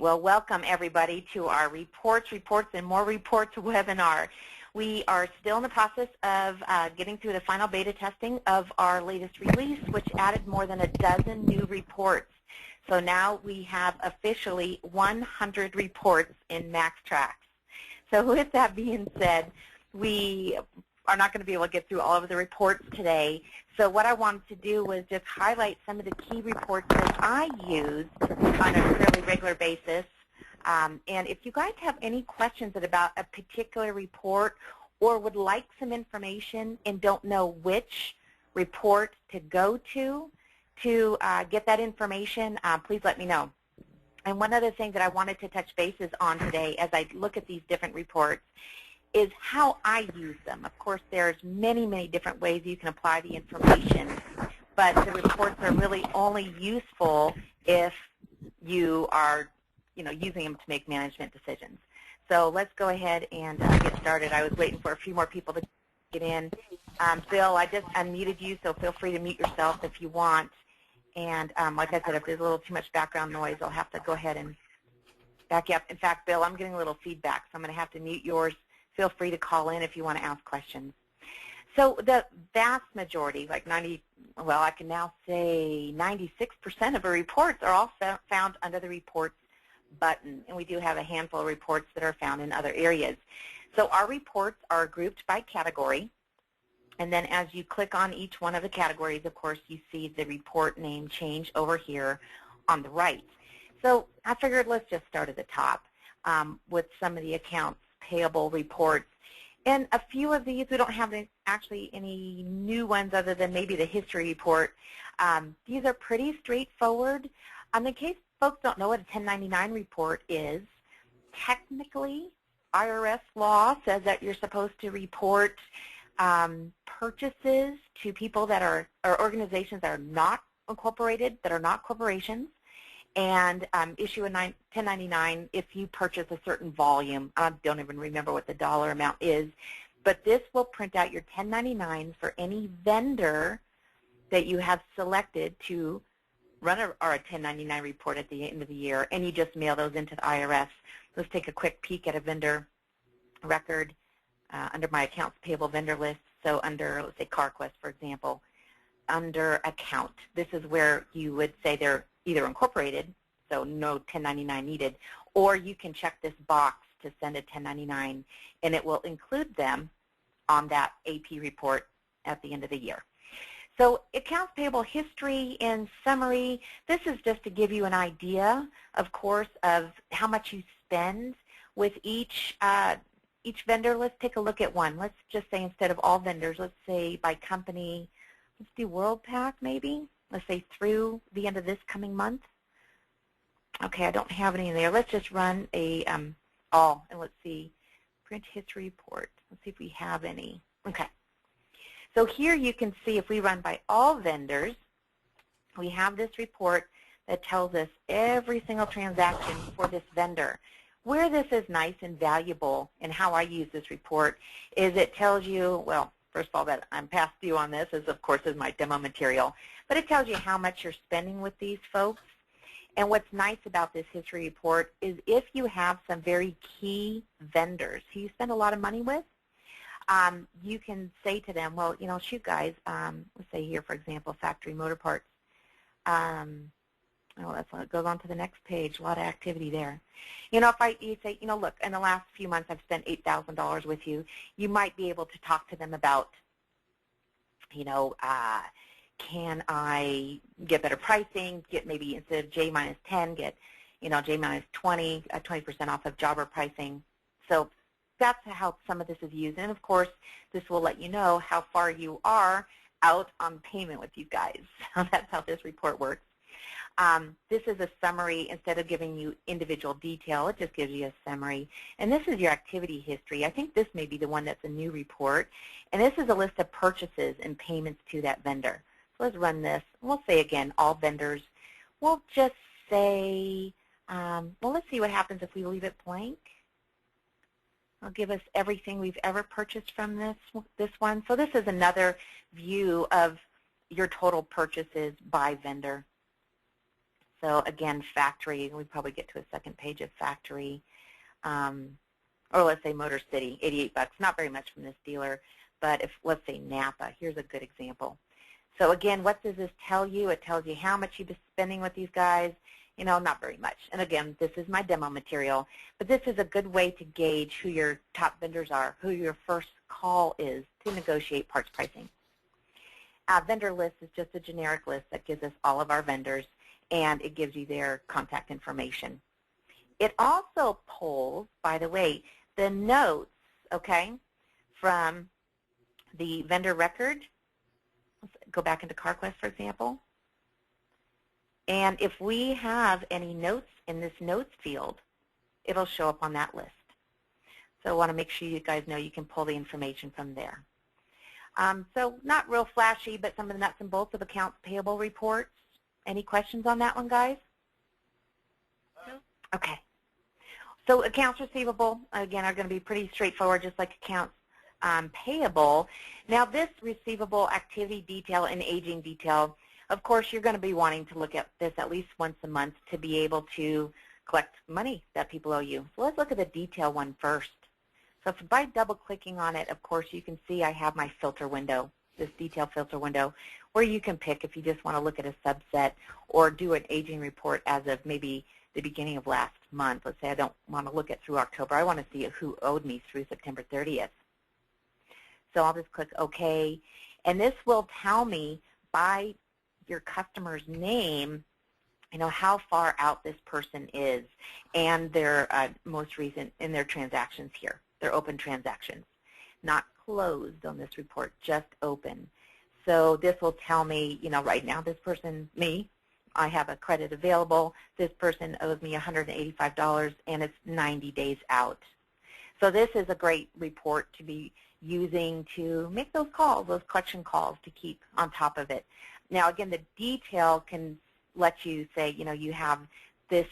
Well, welcome everybody to our Reports, and More Reports webinar. We are still in the process of getting through the final beta testing of our latest release, which added more than a dozen new reports. So now we have officially 100 reports in MaxxTraxx. So with that being said, we are not going to be able to get through all of the reports today. So what I wanted to do was just highlight some of the key reports that I use on a fairly regular basis. And if you guys have any questions about a particular report or would like some information and don't know which report to go to get that information, please let me know. And one other thing that I wanted to touch bases on today as I look at these different reports is how I use them. Of course, there's many, many different ways you can apply the information, but the reports are really only useful if you are, using them to make management decisions. So let's go ahead and get started. I was waiting for a few more people to get in. Bill, I just unmuted you, so feel free to mute yourself if you want. And like I said, if there's a little too much background noise, I'll have to go ahead and back you up. In fact, Bill, I'm getting a little feedback, so I'm going to have to mute yours. Feel free to call in if you want to ask questions. So the vast majority, like I can now say 96% of our reports are all found under the Reports button, and we do have a handful of reports that are found in other areas. So our reports are grouped by category, and then as you click on each one of the categories, of course, you see the report name change over here on the right. So I figured let's just start at the top with some of the accounts payable reports. And a few of these, we don't have actually any new ones other than maybe the history report. These are pretty straightforward. In case folks don't know what a 1099 report is, technically IRS law says that you're supposed to report purchases to people that are, or organizations that are not incorporated, that are not corporations, and issue a 1099 if you purchase a certain volume. I don't even remember what the dollar amount is, but this will print out your 1099 for any vendor that you have selected to run a 1099 report at the end of the year, and you just mail those into the IRS. Let's take a quick peek at a vendor record under my accounts payable vendor list. So under, let's say, CarQuest, for example, under account, this is where you would say they're either incorporated, so no 1099 needed, or you can check this box to send a 1099, and it will include them on that AP report at the end of the year. So accounts payable history in summary, this is just to give you an idea, of course, of how much you spend with each vendor. Let's take a look at one. Let's just say instead of all vendors, let's say by company, let's do WorldPack maybe. Let's say through the end of this coming month. Okay, I don't have any in there. Let's just run a all, and let's see, print history report. Let's see if we have any. Okay. So here you can see if we run by all vendors, we have this report that tells us every single transaction for this vendor. Where this is nice and valuable and how I use this report is it tells you, well, first of all, that I'm past due on this, of course, is my demo material. But it tells you how much you're spending with these folks. And what's nice about this history report is if you have some very key vendors who you spend a lot of money with, you can say to them, well, shoot, guys, let's say here, for example, Factory Motor Parts. That goes on to the next page, a lot of activity there. If you say, look, in the last few months I've spent $8,000 with you, you might be able to talk to them about, can I get better pricing, get maybe instead of J minus 10, get, J minus 20, 20% off of jobber pricing. So that's how some of this is used. And of course, this will let you know how far you are out on payment with you guys. So that's how this report works. This is a summary. Instead of giving you individual detail, it just gives you a summary. And this is your activity history. I think this may be the one that's a new report. And this is a list of purchases and payments to that vendor. So let's run this. We'll say, again, all vendors. We'll just say, well, let's see what happens if we leave it blank. It'll give us everything we've ever purchased from this one. So this is another view of your total purchases by vendor. So again, factory, we probably get to a second page of factory, or let's say Motor City, $88, not very much from this dealer, but if, let's say Napa, here's a good example. So again, what does this tell you? It tells you how much you've been spending with these guys. You know, not very much. And again, this is my demo material, but this is a good way to gauge who your top vendors are, who your first call is to negotiate parts pricing. Vendor list is just a generic list that gives us all of our vendors, and it gives you their contact information. It also pulls, by the way, the notes, okay, from the vendor record. Let's go back into CarQuest, for example. And if we have any notes in this notes field, it'll show up on that list. So I want to make sure you guys know you can pull the information from there. So not real flashy, but some of the nuts and bolts of accounts payable reports. Any questions on that one, guys? No. Okay. So accounts receivable, again, are going to be pretty straightforward, just like accounts payable. Now this receivable activity detail and aging detail, of course, you're going to be wanting to look at this at least once a month to be able to collect money that people owe you. So let's look at the detail one first. So if by double-clicking on it, of course, you can see I have my filter window, this detail filter window, where you can pick if you just want to look at a subset or do an aging report as of maybe the beginning of last month. Let's say I don't want to look at through October. I want to see who owed me through September 30th. So I'll just click OK, and this will tell me by your customer's name, you know, how far out this person is and their most recent in their transactions here, their open transactions, not closed on this report, just open. So this will tell me, you know, right now this person, me, I have a credit available. This person owes me $185 and it's 90 days out. So this is a great report to be using to make those calls, those collection calls, to keep on top of it. Now, again, the detail can let you say, you know, you have this,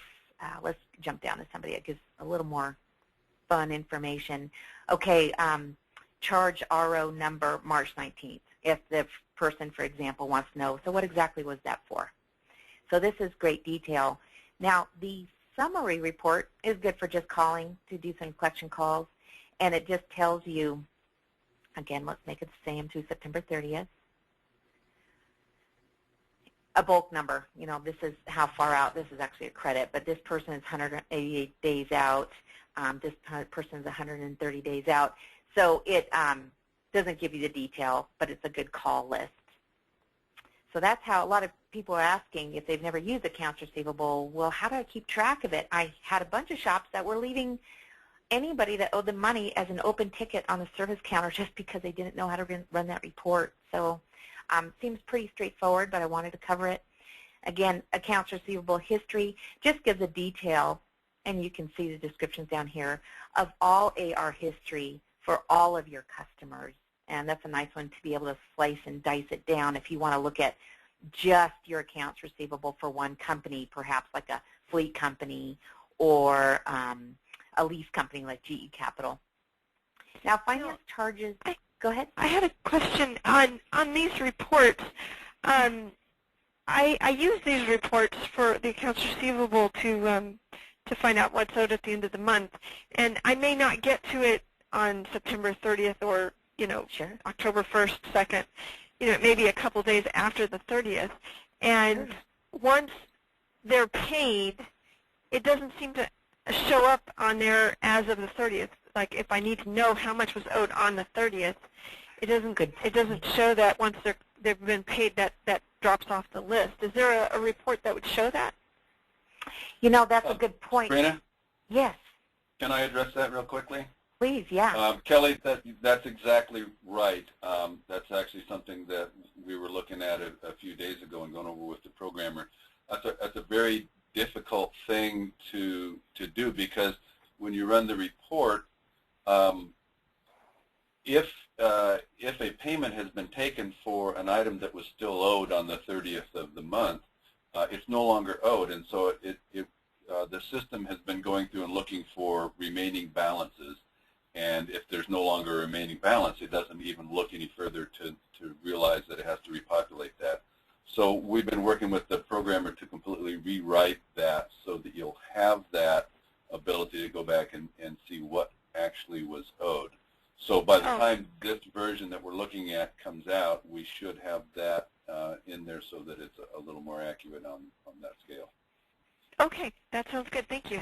let's jump down to somebody that gives a little more fun information. Okay, charge RO number March 19th, if the person, for example, wants to know, so what exactly was that for? So this is great detail. Now, the summary report is good for just calling to do some collection calls, and it just tells you, again, let's make it the same to September 30th. A bulk number, you know, this is how far out, this is actually a credit, but this person is 188 days out, this person is 130 days out. So it doesn't give you the detail, but it's a good call list. So that's how a lot of people are asking if they've never used accounts receivable, well, how do I keep track of it? I had a bunch of shops that were leaving anybody that owed them money as an open ticket on the service counter just because they didn't know how to run that report. So seems pretty straightforward, but I wanted to cover it. Again, accounts receivable history just gives a detail, and you can see the descriptions down here, of all AR history for all of your customers. And that's a nice one to be able to slice and dice it down if you want to look at just your accounts receivable for one company, perhaps like a fleet company or a lease company like GE Capital. Now, finance charges. Go ahead. I had a question on these reports. I use these reports for the accounts receivable to find out what's owed at the end of the month, and I may not get to it on September 30th or, you know, sure, October 1st, 2nd. You know, maybe a couple days after the 30th. And sure, once they're paid, it doesn't seem to show up on there as of the 30th. Like if I need to know how much was owed on the 30th, it doesn't show that once they've been paid, that drops off the list. Is there a report that would show that? You know, that's a good point. Sabrina? Yes. Can I address that real quickly? Please, yeah. Kelly, that's exactly right. That's actually something that we were looking at a few days ago and going over with the programmer. That's a very difficult thing to do, because when you run the report, if a payment has been taken for an item that was still owed on the 30th of the month, it's no longer owed, and so the system has been going through and looking for remaining balances. And if there's no longer a remaining balance, it doesn't even look any further to realize that it has to repopulate that. So we've been working with the programmer to complete completely rewrite that so that you'll have that ability to go back and see what actually was owed. So by the time this version that we're looking at comes out, we should have that in there so that it's a little more accurate on that scale. Okay, that sounds good. Thank you.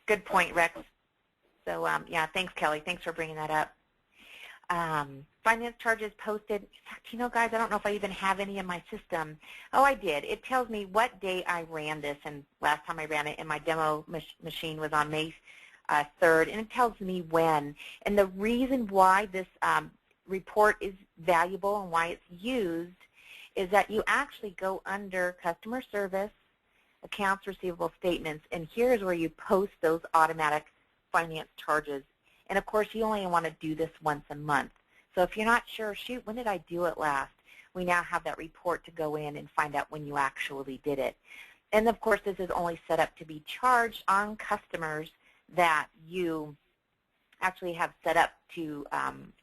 Good point, Rex. So yeah, thanks, Kelly. Thanks for bringing that up. Finance charges posted. In fact, you know, guys, I don't know if I even have any in my system. Oh, I did. It tells me what day I ran this, and last time I ran it in my demo machine was on May 3rd, and it tells me when. And the reason why this report is valuable and why it's used is that you actually go under customer service, accounts receivable statements, and here's where you post those automatic finance charges. And of course, you only want to do this once a month. So if you're not sure, shoot, when did I do it last? We now have that report to go in and find out when you actually did it. And of course, this is only set up to be charged on customers that you actually have set up to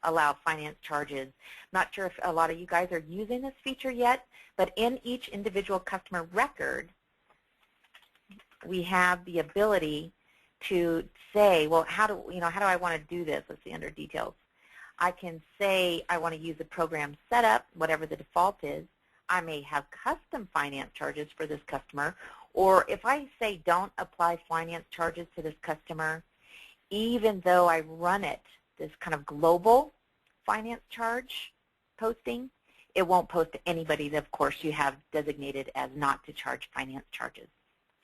allow finance charges. Not sure if a lot of you guys are using this feature yet, but in each individual customer record, we have the ability to say, well, how do I want to do this? Let's see under details. I can say I want to use a program setup, whatever the default is. I may have custom finance charges for this customer, or if I say don't apply finance charges to this customer, even though I run it, this kind of global finance charge posting, it won't post to anybody that, of course, you have designated as not to charge finance charges.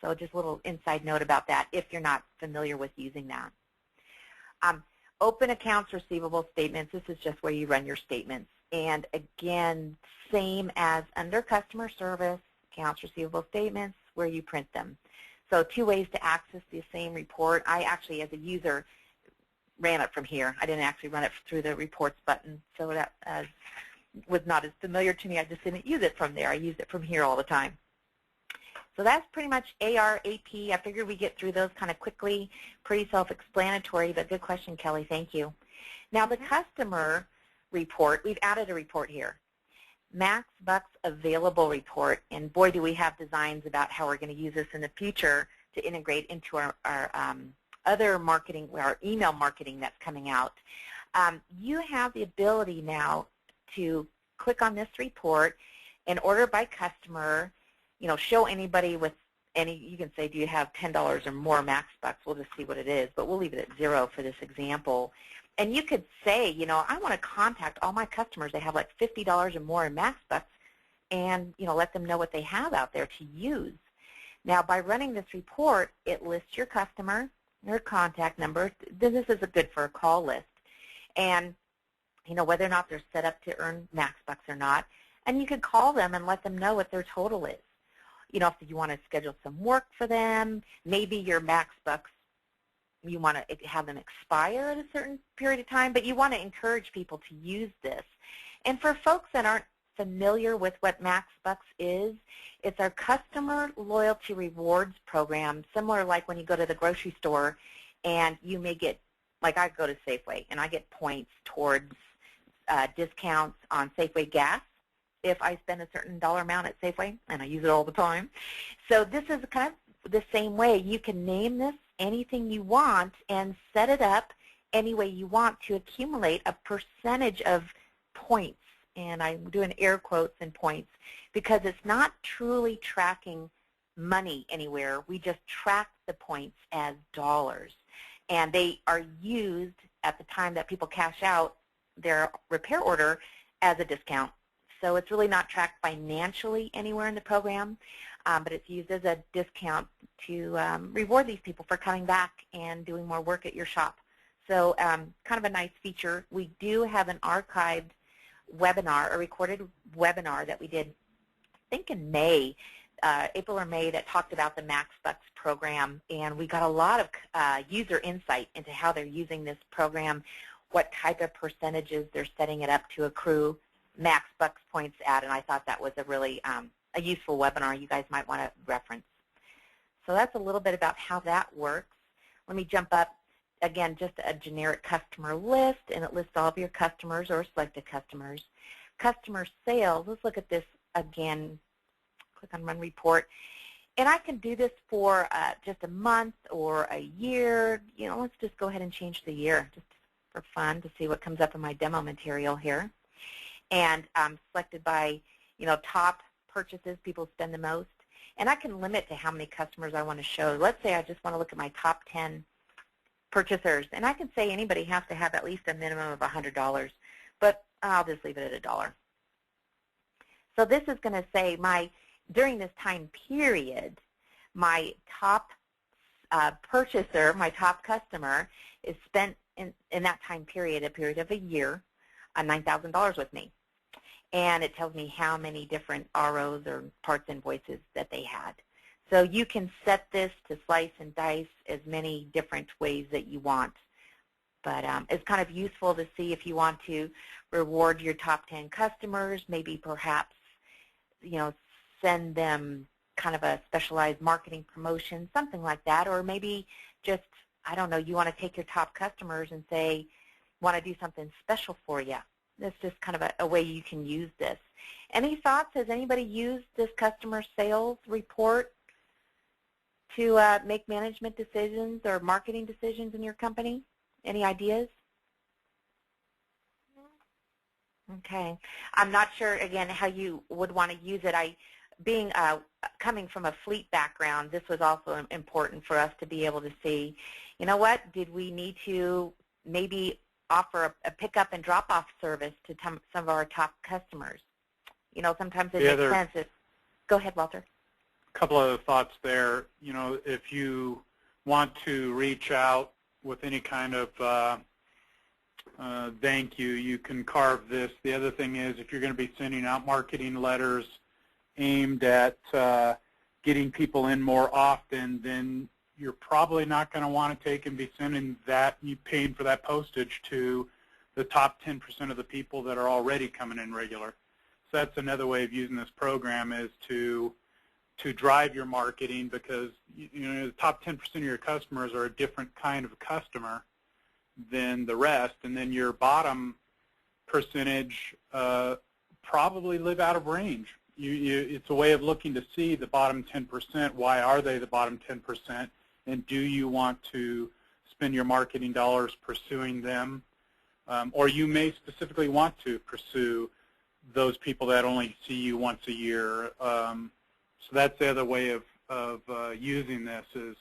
So just a little inside note about that if you're not familiar with using that. Open accounts receivable statements. This is just where you run your statements. And again, same as under customer service, accounts receivable statements, where you print them. So 2 ways to access the same report. I actually, as a user, ran it from here. I didn't actually run it through the reports button, so that was not as familiar to me. I just didn't use it from there. I used it from here all the time. So that's pretty much AR, AP. I figured we'd get through those kind of quickly, pretty self-explanatory, but good question, Kelly. Thank you. Now the customer report, we've added a report here. MaxxTraxx available report, and boy, do we have designs about how we're going to use this in the future to integrate into our other marketing, our email marketing that's coming out. You have the ability now to click on this report and order by customer, show anybody with any, you can say, do you have $10 or more MaxxTraxx? We'll just see what it is, but we'll leave it at 0 for this example. And you could say, I want to contact all my customers. They have like $50 or more in MaxxTraxx, and let them know what they have out there to use. Now, by running this report, it lists your customer, their contact number. This is good for a call list, and whether or not they're set up to earn MaxxTraxx or not. And you could call them and let them know what their total is. If you want to schedule some work for them, maybe your MaxxTraxx, you want to have them expire at a certain period of time, but you want to encourage people to use this. And for folks that aren't familiar with what MaxxTraxx is, it's our customer loyalty rewards program, similar like when you go to the grocery store and you may get, like I go to Safeway and I get points towards discounts on Safeway gas if I spend a certain dollar amount at Safeway, and I use it all the time. So this is kind of the same way. You can name this anything you want and set it up any way you want to accumulate a percentage of points. And I'm doing air quotes and points because it's not truly tracking money anywhere. We just track the points as dollars. And they are used at the time that people cash out their repair order as a discount. So it's really not tracked financially anywhere in the program, but it's used as a discount to reward these people for coming back and doing more work at your shop. So kind of a nice feature. We do have an archived webinar, a recorded webinar that we did, I think in May, April or May, that talked about the MaxxTraxx program, and we got a lot of user insight into how they're using this program, what type of percentages they're setting it up to accrue MaxxTraxx points at, and I thought that was a really a useful webinar you guys might want to reference. So that's a little bit about how that works. Let me jump up. Again, just a generic customer list, and it lists all of your customers or selected customers. Customer sales, let's look at this again. Click on Run Report. And I can do this for just a month or a year. Let's just go ahead and change the year just for fun to see what comes up in my demo material here. And I'm selected by, top purchases, people spend the most. And I can limit to how many customers I want to show. Let's say I just want to look at my top 10 purchasers. And I can say anybody has to have at least a minimum of $100. But I'll just leave it at $1. So this is going to say during this time period, my top purchaser, my top customer, is spent in that time period, a period of a year, $9,000 with me. And it tells me how many different ROs or parts invoices that they had. So you can set this to slice and dice as many different ways that you want. But it's kind of useful to see if you want to reward your top 10 customers, maybe perhaps, send them kind of a specialized marketing promotion, something like that, or maybe just, I don't know, you want to take your top customers and say, want to do something special for you. That's just kind of a way you can use this. Any thoughts? Has anybody used this customer sales report to make management decisions or marketing decisions in your company? Any ideas? Okay. I'm not sure, again, how you would want to use it. Coming from a fleet background, this was also important for us to be able to see, what, did we need to maybe offer a pick-up and drop-off service to some of our top customers? Sometimes it makes sense. Go ahead, Walter. A couple of thoughts there. If you want to reach out with any kind of thank you, you can carve this. The other thing is, if you're going to be sending out marketing letters aimed at getting people in more often, then you're probably not going to want to take and be sending that, you paying for that postage to the top 10% of the people that are already coming in regular. So that's another way of using this program, is to drive your marketing, because the top 10% of your customers are a different kind of customer than the rest, and then your bottom percentage probably live out of range. It's a way of looking to see the bottom 10%. Why are they the bottom 10%? And do you want to spend your marketing dollars pursuing them? Or you may specifically want to pursue those people that only see you once a year. So that's the other way of using this, is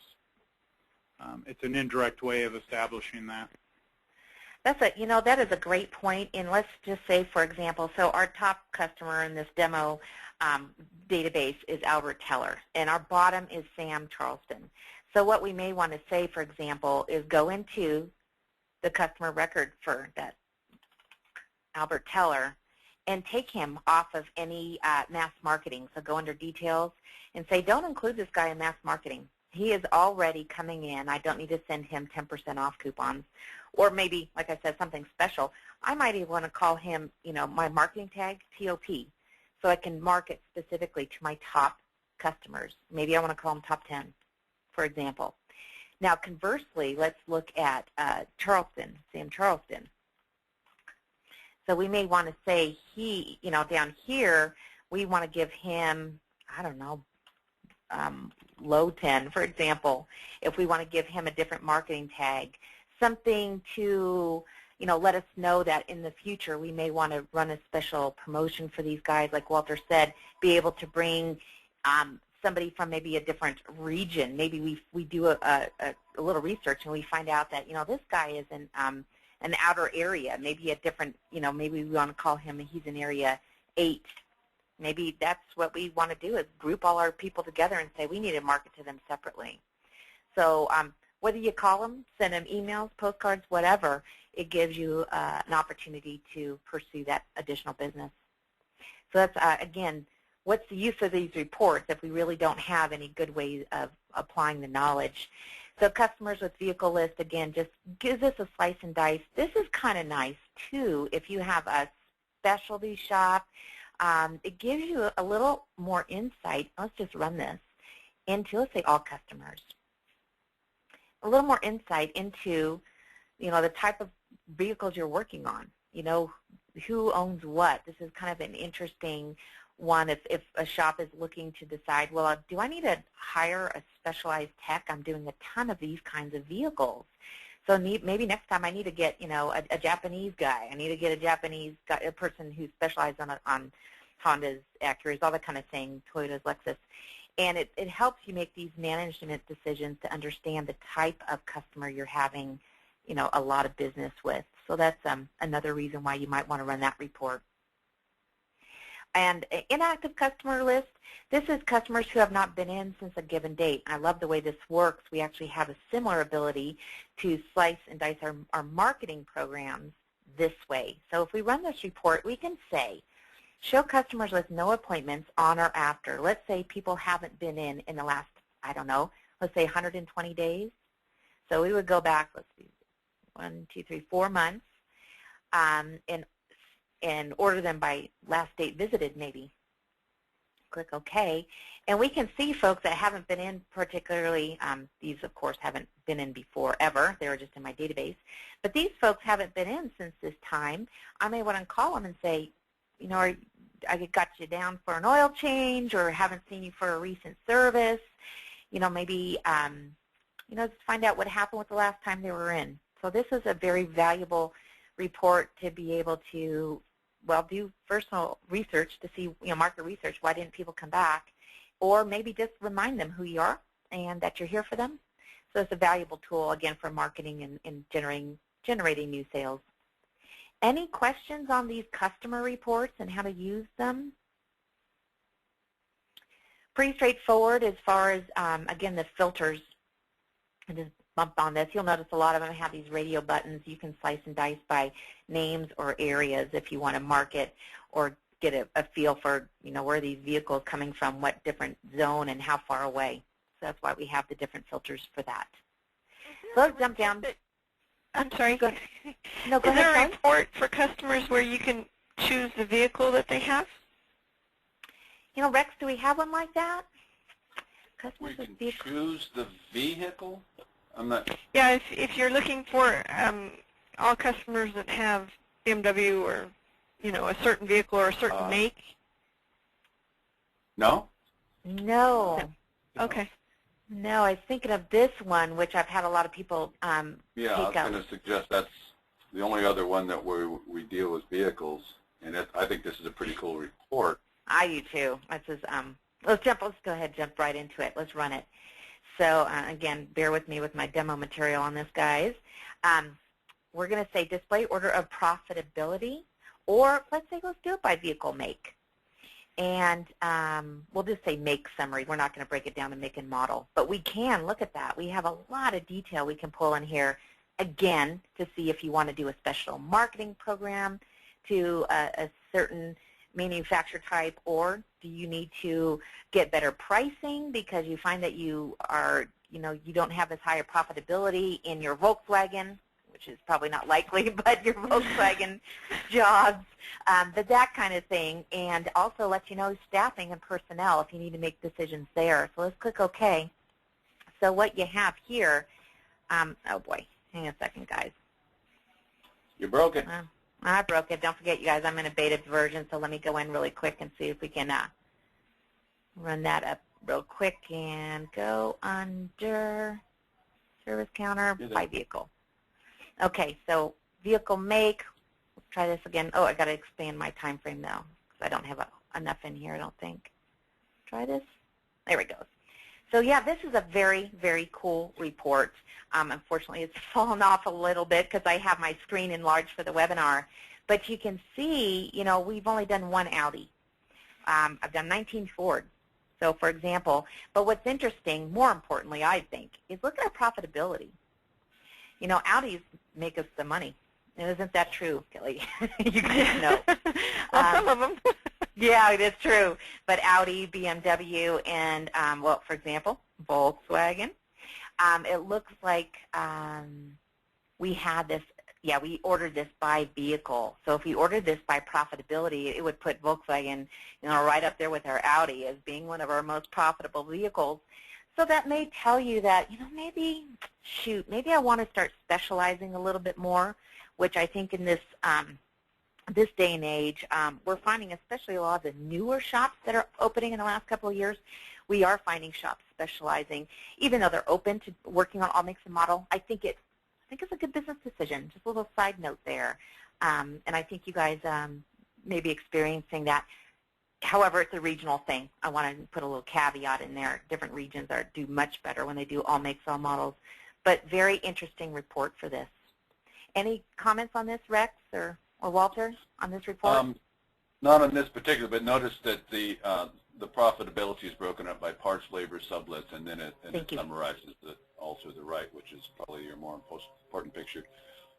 it's an indirect way of establishing that. That is a great point. And let's just say, for example, so our top customer in this demo database is Albert Teller, and our bottom is Sam Charleston. So what we may want to say, for example, is go into the customer record for that Albert Teller and take him off of any mass marketing. So go under details and say, don't include this guy in mass marketing. He is already coming in. I don't need to send him 10% off coupons. Or maybe, like I said, something special. I might even want to call him, my marketing tag, TOP, so I can market specifically to my top customers. Maybe I want to call them top 10, for example. Now, conversely, let's look at Charleston, Sam Charleston. So we may want to say down here, we want to give him, I don't know, low 10, for example, if we want to give him a different marketing tag, something to, let us know that in the future we may want to run a special promotion for these guys, like Walter said, be able to bring somebody from maybe a different region. Maybe we do a little research and we find out that, this guy is in an outer area, maybe a different, maybe we want to call him, he's in area 8. Maybe that's what we want to do, is group all our people together and say we need to market to them separately. So whether you call them, send them emails, postcards, whatever, it gives you an opportunity to pursue that additional business. So that's, again, what's the use of these reports if we really don't have any good ways of applying the knowledge? So customers with vehicle list, again, just gives us a slice and dice. This is kind of nice, too, if you have a specialty shop. It gives you a little more insight. Let's just run this into, let's say, all customers. A little more insight into, the type of vehicles you're working on. Who owns what. This is kind of an interesting one if a shop is looking to decide, well, do I need to hire a specialized tech? I'm doing a ton of these kinds of vehicles. So maybe next time I need to get, a Japanese guy. I need to get a Japanese guy, a person who specializes on Hondas, Acuras, all that kind of thing, Toyotas, Lexus. And it helps you make these management decisions to understand the type of customer you're having, a lot of business with. So that's another reason why you might want to run that report. And inactive customer list, this is customers who have not been in since a given date. I love the way this works. We actually have a similar ability to slice and dice our marketing programs this way. So if we run this report, we can say, show customers with no appointments on or after. Let's say people haven't been in the last, I don't know, let's say 120 days. So we would go back, let's see, 1, 2, 3, 4 months, and order them by last date visited maybe. Click OK. And we can see folks that haven't been in particularly, these of course haven't been in before ever, they were just in my database, but these folks haven't been in since this time. I may want to call them and say, I got you down for an oil change or haven't seen you for a recent service, maybe, just find out what happened with the last time they were in. So this is a very valuable report to be able to, well, do personal research to see, market research, why didn't people come back, or maybe just remind them who you are and that you're here for them. So it's a valuable tool, again, for marketing and generating new sales. Any questions on these customer reports and how to use them? Pretty straightforward as far as, again, the filters. I just bumped on this. You'll notice a lot of them have these radio buttons. You can slice and dice by names or areas if you want to market or get a feel for, where these vehicles coming from, what different zone and how far away. So that's why we have the different filters for that. So let's jump down. I'm sorry. Go ahead. No, go Is ahead. there a report for customers where you can choose the vehicle that they have? Rex, do we have one like that? We can choose the vehicle? I'm not. Yeah, if you're looking for all customers that have BMW or, a certain vehicle or a certain make. No? No. Okay. No, I was thinking of this one, which I've had a lot of people Yeah, I was going to suggest that's the only other one that we deal with vehicles, and I think this is a pretty cool report. I do too. This is, let's go ahead and jump right into it. Let's run it. So again, bear with me with my demo material on this, guys. We're going to say display order of profitability, or let's say let's do it by vehicle make. And we'll just say make summary. We're not going to break it down to make and model. But we can look at that. We have a lot of detail we can pull in here, again, to see if you want to do a special marketing program to a certain manufacturer type, or do you need to get better pricing because you find that you are, you don't have as high a profitability in your Volkswagen, which is probably not likely, but your Volkswagen jobs, that kind of thing, and also let you know staffing and personnel if you need to make decisions there. So let's click OK. So what you have here, oh boy, hang on a second, guys. You broke it. I broke it. Don't forget, you guys, I'm in a beta version, so let me go in really quick and see if we can run that up real quick and go under service counter by vehicle. Okay, so vehicle make. Let's try this again. Oh, I got to expand my time frame now because I don't have enough in here, I don't think. Try this. There we go. So yeah, this is a very, very cool report. Unfortunately, it's fallen off a little bit because I have my screen enlarged for the webinar. But you can see, we've only done one Audi. I've done 19 Ford. So for example, but what's interesting, more importantly, I think, is look at our profitability. Audis make us the money. Isn't that true, Kelly? You guys know. Well, some of them. Yeah, it is true. But Audi, BMW, and, well, for example, Volkswagen, it looks like we had this, yeah, we ordered this by vehicle. So if we ordered this by profitability, it would put Volkswagen, right up there with our Audi as being one of our most profitable vehicles. So that may tell you that, maybe I want to start specializing a little bit more, which I think in this this day and age, we're finding, especially a lot of the newer shops that are opening in the last couple of years, we are finding shops specializing, even though they're open to working on all makes and model. I think it's a good business decision. Just a little side note there, and I think you guys may be experiencing that. However, it's a regional thing. I want to put a little caveat in there. Different regions do much better when they do all makes, all models. But very interesting report for this. Any comments on this, Rex or Walter, on this report? Not on this particular, but notice that the profitability is broken up by parts, labor, sublets, and then it summarizes also the right, which is probably your more important picture.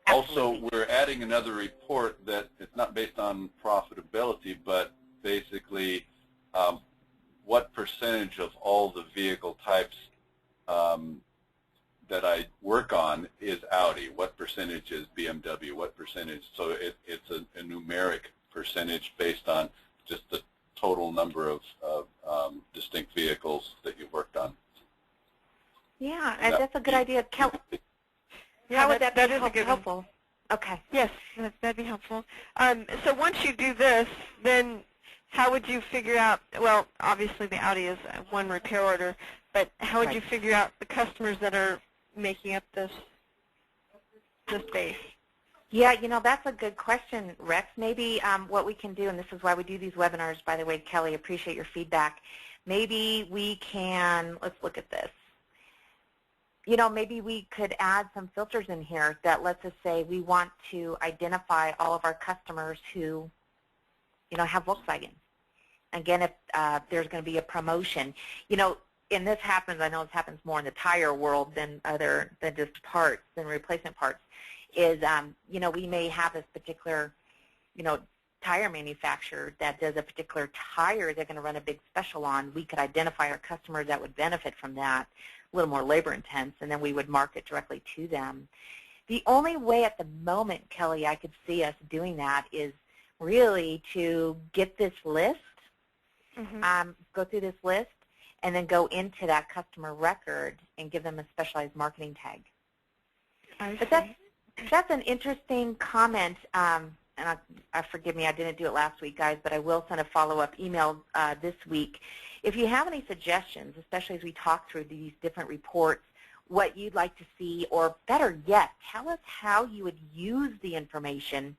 Absolutely. Also, we're adding another report that it's not based on profitability, but basically what percentage of all the vehicle types that I work on is Audi, what percentage is BMW, what percentage, so it's a numeric percentage based on just the total number of distinct vehicles that you've worked on. Yeah, and that's a good idea. How would that be helpful? Okay. Yes, that'd be helpful. So once you do this, then how would you figure out, well, obviously the Audi is one repair order, but how would you figure out the customers that are making up this base? Yeah, that's a good question, Rex. Maybe what we can do, and this is why we do these webinars, by the way, Kelly, appreciate your feedback. Maybe we can, let's look at this. Maybe we could add some filters in here that lets us say we want to identify all of our customers who, have Volkswagen. Again, if there's going to be a promotion, and this happens, I know this happens more in the tire world than just parts, than replacement parts, is, we may have this particular, tire manufacturer that does a particular tire they're going to run a big special on. We could identify our customers that would benefit from that, a little more labor intense, and then we would market directly to them. The only way at the moment, Kelly, I could see us doing that is really to get this list, go through this list, and then go into that customer record and give them a specialized marketing tag. But that's an interesting comment, and forgive me, I didn't do it last week, guys, but I will send a follow-up email this week. If you have any suggestions, especially as we talk through these different reports, what you'd like to see, or better yet, tell us how you would use the information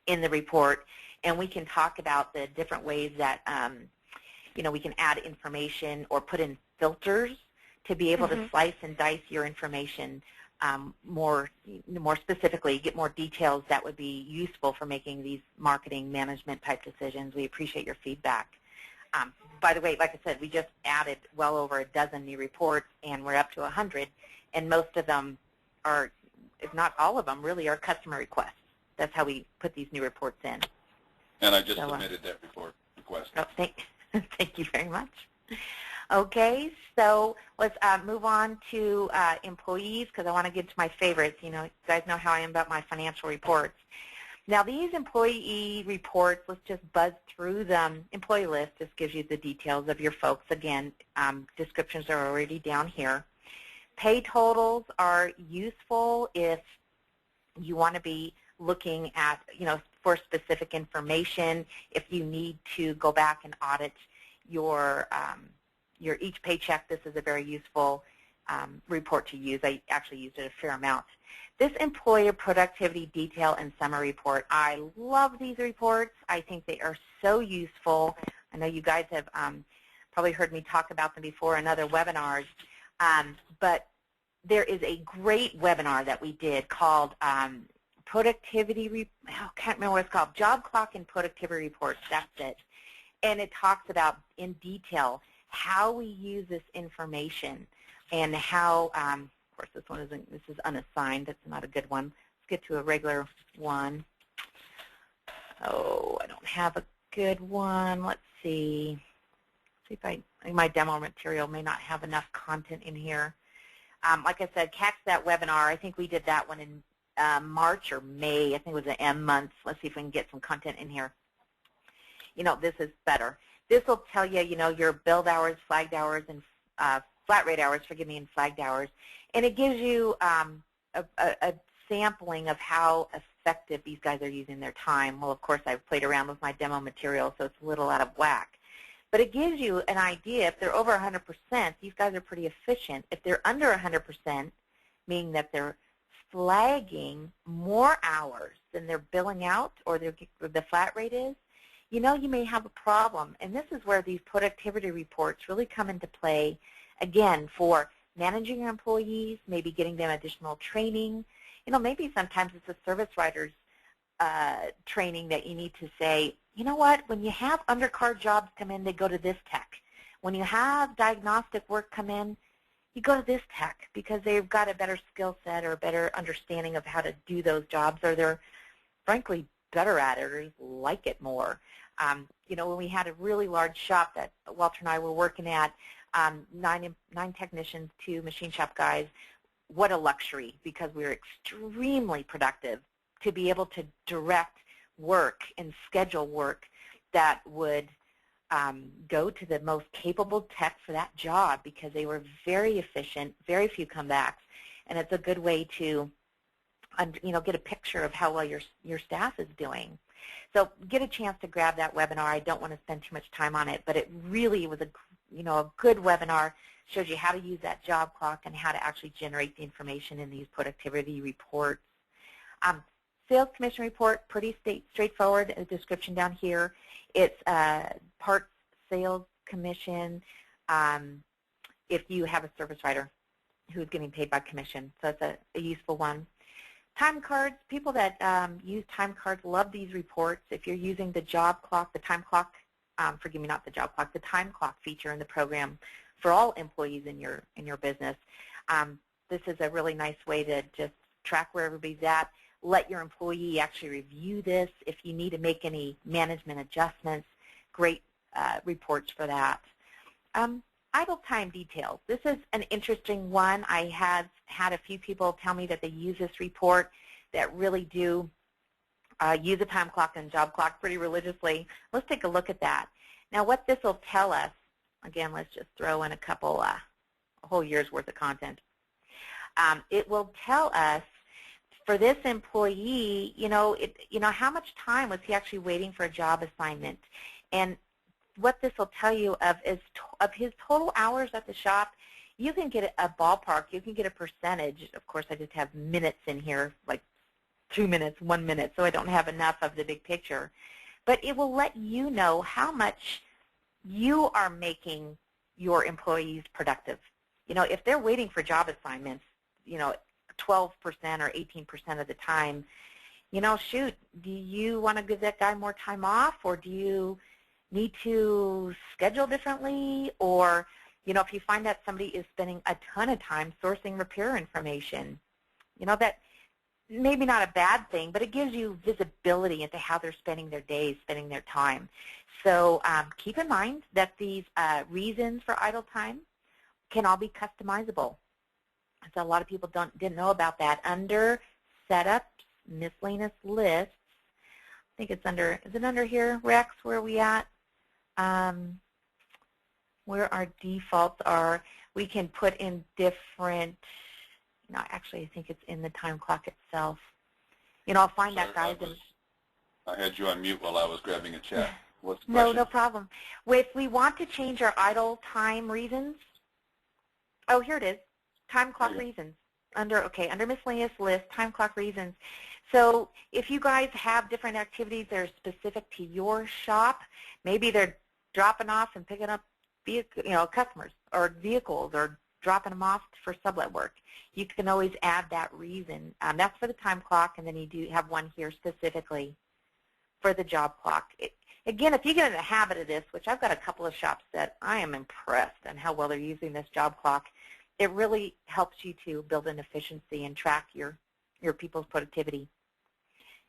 in the report, and we can talk about the different ways that we can add information or put in filters to be able to slice and dice your information more specifically, get more details that would be useful for making these marketing management type decisions. We appreciate your feedback. By the way, like I said, we just added well over a dozen new reports, and we're up to 100, and most of them are, if not all of them, really are customer requests. That's how we put these new reports in. And I just submitted that report request. Oh, thank you very much. Okay, so let's move on to employees, because I want to get to my favorites. You guys know how I am about my financial reports. Now, these employee reports, let's just buzz through them. Employee list just gives you the details of your folks. Again, descriptions are already down here. Pay totals are useful if you want to be looking at, for specific information. If you need to go back and audit your each paycheck, this is a very useful report to use. I actually used it a fair amount. This employer productivity detail and summary report, I love these reports. I think they are so useful. I know you guys have probably heard me talk about them before in other webinars, but there is a great webinar that we did called Productivity, I can't remember what it's called, Job Clock and Productivity Reports, that's it. And it talks about in detail how we use this information and how, of course this is unassigned, that's not a good one. Let's get to a regular one. Oh, I don't have a good one. Let's see. See if my demo material may not have enough content in here. Like I said, catch that webinar. I think we did that one in March or May. I think it was the M month. Let's see if we can get some content in here. This is better. This will tell you, your billed hours, flagged hours, and flat rate hours, and flagged hours. And it gives you a sampling of how effective these guys are using their time. Well, of course, I've played around with my demo material, so it's a little out of whack. But it gives you an idea. If they're over 100%, these guys are pretty efficient. If they're under 100%, meaning that they're flagging more hours than they're billing out or the flat rate is, you know you may have a problem. And this is where these productivity reports really come into play, again, for managing your employees, maybe getting them additional training. You know, maybe sometimes it's a service writer's training that you need to say, you know what, when you have undercard jobs come in, they go to this tech. When you have diagnostic work come in, you go to this tech because they've got a better skill set or a better understanding of how to do those jobs, or they're frankly better at it or like it more. You know, when we had a really large shop that Walter and I were working at, 9 technicians, 2 machine shop guys, what a luxury, because we were extremely productive to be able to direct work and schedule work that would go to the most capable tech for that job, because they were very efficient, very few comebacks, and it's a good way to, you know, get a picture of how well your staff is doing. So get a chance to grab that webinar. I don't want to spend too much time on it, but it really was a good webinar. Shows you how to use that job clock and how to actually generate the information in these productivity reports. Sales commission report, pretty straightforward. A description down here. It's parts sales commission if you have a service writer who's getting paid by commission. So it's a useful one. Time cards, people that use time cards love these reports. If you're using the job clock, the time clock, forgive me, not the job clock, the time clock feature in the program for all employees in your business, this is a really nice way to just track where everybody's at. Let your employee actually review this. If you need to make any management adjustments, great reports for that. Idle time details. This is an interesting one. I have had a few people tell me that they use this report that really do use a time clock and job clock pretty religiously. Let's take a look at that. Now what this will tell us, again, let's just throw in a couple, a whole year's worth of content. It will tell us for this employee, how much time was he actually waiting for a job assignment. And what this will tell you of his total hours at the shop, you can get a ballpark, you can get a percentage. Of course, I just have minutes in here, like 2 minutes, 1 minute, so I don't have enough of the big picture. But it will let you know how much you are making your employees productive. If they're waiting for job assignments, 12% or 18% of the time, shoot, do you want to give that guy more time off, or do you need to schedule differently? Or, if you find that somebody is spending a ton of time sourcing repair information, that maybe not a bad thing, but it gives you visibility into how they're spending their days, spending their time. So keep in mind that these reasons for idle time can all be customizable. So a lot of people didn't know about that. Under setups, miscellaneous lists, I think it's under, is it under here, Rex, where are we at? Where our defaults are, we can put in different, actually I think it's in the time clock itself. I'll find Sorry, that, guys. I had you on mute while I was grabbing a chat. What's the No, question? no problem. If we want to change our idle time reasons, oh, here it is. Time clock reasons. Under miscellaneous list, time clock reasons. So if you guys have different activities that are specific to your shop, maybe they're dropping off and picking up customers or vehicles, or dropping them off for sublet work, you can always add that reason. That's for the time clock, and then you do have one here specifically for the job clock. Again, if you get in the habit of this, which I've got a couple of shops that I am impressed on how well they're using this job clock, it really helps you to build an efficiency and track your people's productivity.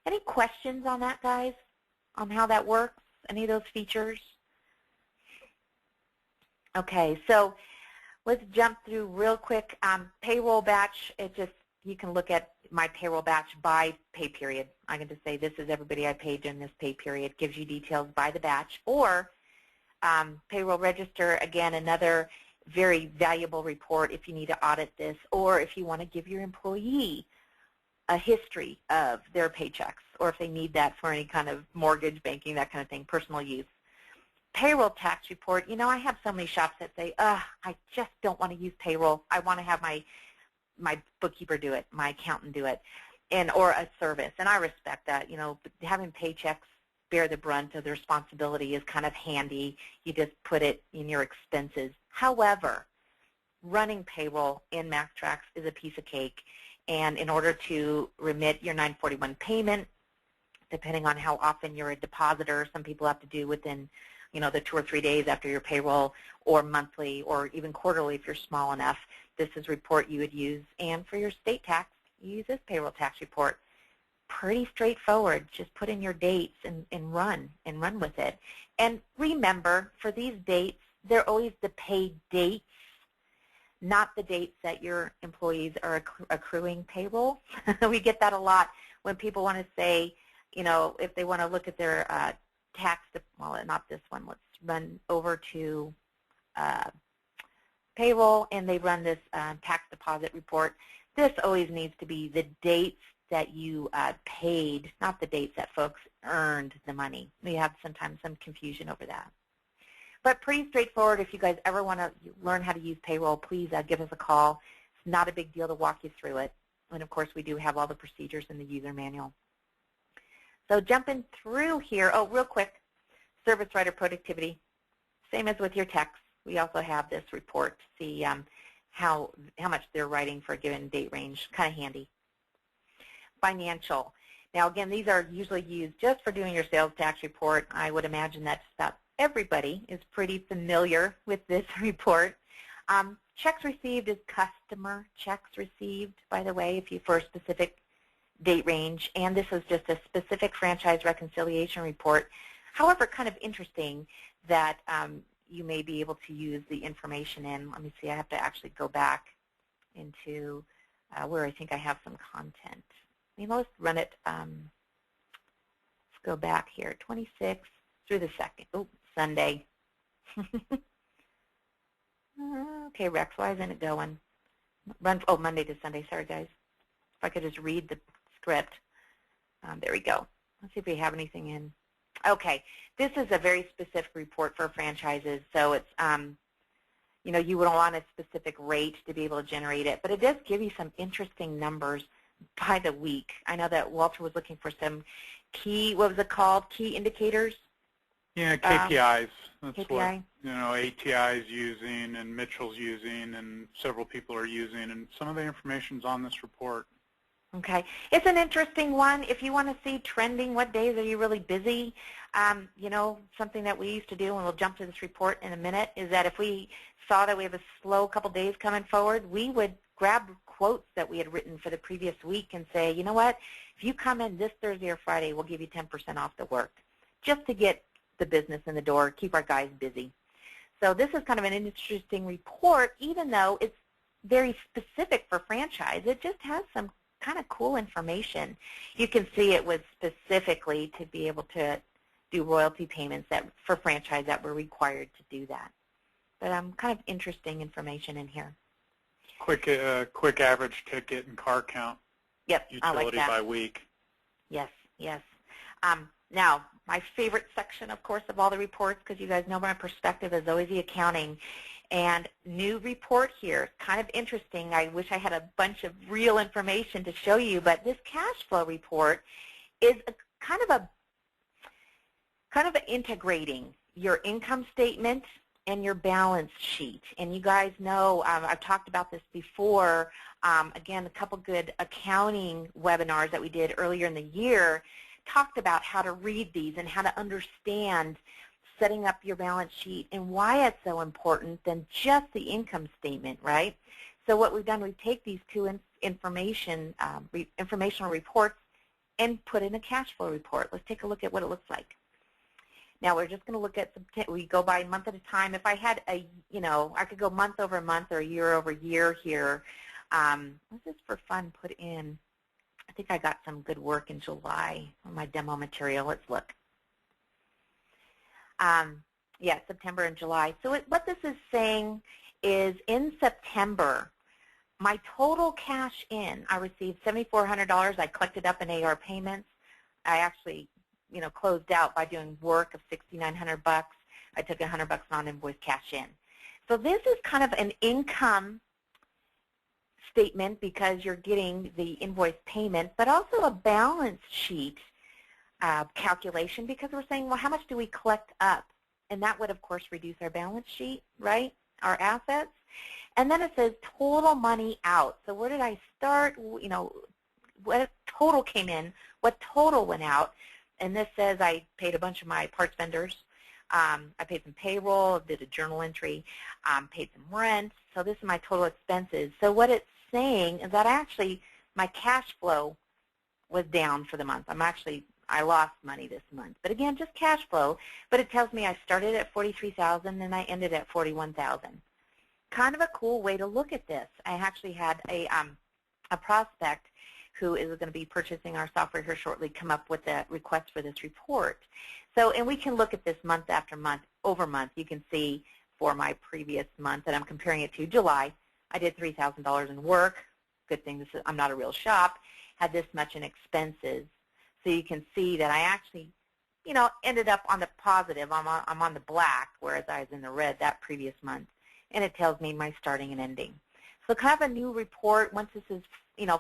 Any questions on that, guys, on how that works, any of those features? Okay, so let's jump through real quick. Payroll batch, you can look at my payroll batch by pay period. I can just say this is everybody I paid in this pay period. Gives you details by the batch. Or payroll register, again, another very valuable report if you need to audit this, or if you want to give your employee a history of their paychecks, or if they need that for any kind of mortgage, banking, that kind of thing, personal use. Payroll tax report, I have so many shops that say, I just don't want to use payroll. I want to have my bookkeeper do it, my accountant do it, or a service. And I respect that. Having paychecks bear the brunt of the responsibility is kind of handy. You just put it in your expenses. However, running payroll in MaxxTraxx is a piece of cake. And in order to remit your 941 payment, depending on how often you're a depositor, some people have to do within the 2 or 3 days after your payroll, or monthly, or even quarterly if you're small enough. This is a report you would use. And for your state tax, you use this payroll tax report. Pretty straightforward. Just put in your dates and run with it. And remember, for these dates, they're always the paid dates, not the dates that your employees are accruing payroll. We get that a lot when people want to say, if they want to look at their tax, well, not this one. Let's run over to payroll, and they run this tax deposit report. This always needs to be the dates that you paid, not the dates that folks earned the money. We have sometimes some confusion over that. But pretty straightforward. If you guys ever want to learn how to use payroll, please give us a call. It's not a big deal to walk you through it. And, of course, we do have all the procedures in the user manual. So jumping through here, real quick, service writer productivity. Same as with your techs. We also have this report to see how much they're writing for a given date range. Kind of handy. Financial. Now, again, these are usually used just for doing your sales tax report. I would imagine that just about everybody is pretty familiar with this report. Checks received is customer checks received, by the way, if you for a specific date range. And this is just a specific franchise reconciliation report. However, kind of interesting that you may be able to use the information in. Let me see. I have to actually go back into where I think I have some content. Let's run it. Let's go back here. 26 through the 2nd. Oh, Sunday. Okay, Rex, why isn't it going? Monday to Sunday. Sorry, guys. If I could just read the script. There we go. Let's see if we have anything in. Okay, this is a very specific report for franchises. So it's, you would want a specific rate to be able to generate it. But it does give you some interesting numbers by the week. I know that Walter was looking for some key, what was it called, key indicators? Yeah, KPIs. That's KPI. what ATI is using and Mitchell's using and several people are using, and some of the information's on this report. Okay. It's an interesting one. If you want to see trending, what days are you really busy, something that we used to do, and we'll jump to this report in a minute, is that if we saw that we have a slow couple days coming forward, we would grab quotes that we had written for the previous week and say, you know what, if you come in this Thursday or Friday, we'll give you 10% off the work, just to get the business in the door, keep our guys busy. So this is kind of an interesting report, even though it's very specific for franchise. It just has some kind of cool information. You can see it was specifically to be able to do royalty payments that for franchise that were required to do that. But kind of interesting information in here. Quick average ticket and car count. Yep, utility I like that. By week. Yes, yes. Now, my favorite section, of course, of all the reports, because you guys know my perspective is always the accounting. And new report here, kind of interesting. I wish I had a bunch of real information to show you, but this cash flow report is kind of integrating your income statement and your balance sheet. And you guys know, I've talked about this before. Again, a couple good accounting webinars that we did earlier in the year talked about how to read these and how to understand setting up your balance sheet and why it's so important than just the income statement, right? So what we've done, we take these two informational reports and put in a cash flow report. Let's take a look at what it looks like. Now we're just going to look at, we go by month at a time. If I had I could go month over month or year over year here. Let's just for fun put in, I think I got some good work in July on my demo material. Let's look. Yeah, September and July. So what this is saying is in September, my total cash in, I received $7,400. I collected up in AR payments. I actually, closed out by doing work of $6,900. I took $100 non-invoice cash in. So this is kind of an income statement because you're getting the invoice payment, but also a balance sheet calculation because we're saying, well, how much do we collect up? And that would, of course, reduce our balance sheet, right, our assets. And then it says total money out. So where did I start? What total came in, what total went out. And this says I paid a bunch of my parts vendors. I paid some payroll, did a journal entry, paid some rent. So this is my total expenses. So what it's saying is that actually my cash flow was down for the month. I lost money this month. But again, just cash flow. But it tells me I started at $43,000 and I ended at $41,000. Kind of a cool way to look at this. I actually had a prospect who is going to be purchasing our software here shortly come up with a request for this report. So, and we can look at this month after month, over month. You can see for my previous month that I'm comparing it to July, I did $3,000 in work. Good thing I'm not a real shop. Had this much in expenses. So you can see that I actually, ended up on the positive. I'm on the black, whereas I was in the red that previous month. And it tells me my starting and ending. So kind of a new report. Once this is,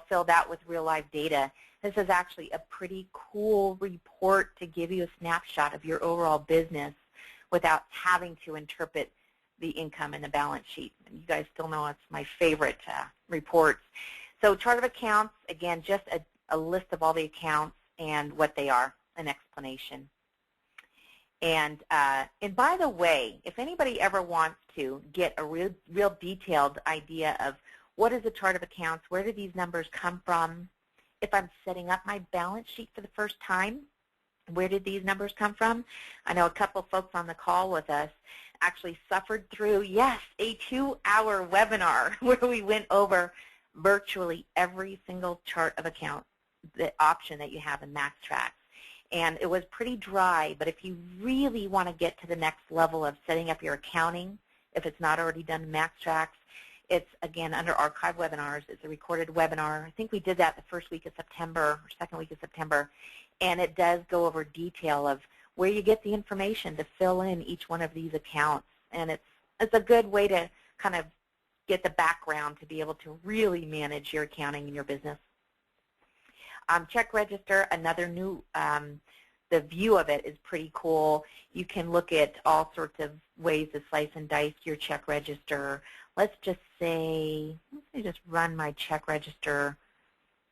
filled out with real live data, this is actually a pretty cool report to give you a snapshot of your overall business without having to interpret the income and the balance sheet. And you guys still know it's my favorite reports. So chart of accounts, again, just a list of all the accounts and what they are, an explanation. And by the way, if anybody ever wants to get a real detailed idea of what is a chart of accounts, where do these numbers come from, if I'm setting up my balance sheet for the first time, where did these numbers come from? I know a couple folks on the call with us actually suffered through, yes, a 2-hour webinar where we went over virtually every single chart of account, the option that you have in MaxxTraxx. And it was pretty dry, but if you really want to get to the next level of setting up your accounting, if it's not already done in MaxxTraxx, it's, again, under archive webinars. It's a recorded webinar. I think we did that the first week of September or second week of September, and it does go over detail of where you get the information to fill in each one of these accounts. And it's a good way to kind of get the background to be able to really manage your accounting in your business. Check register, another new, the view of it is pretty cool. You can look at all sorts of ways to slice and dice your check register. Let's just say, let me just run my check register,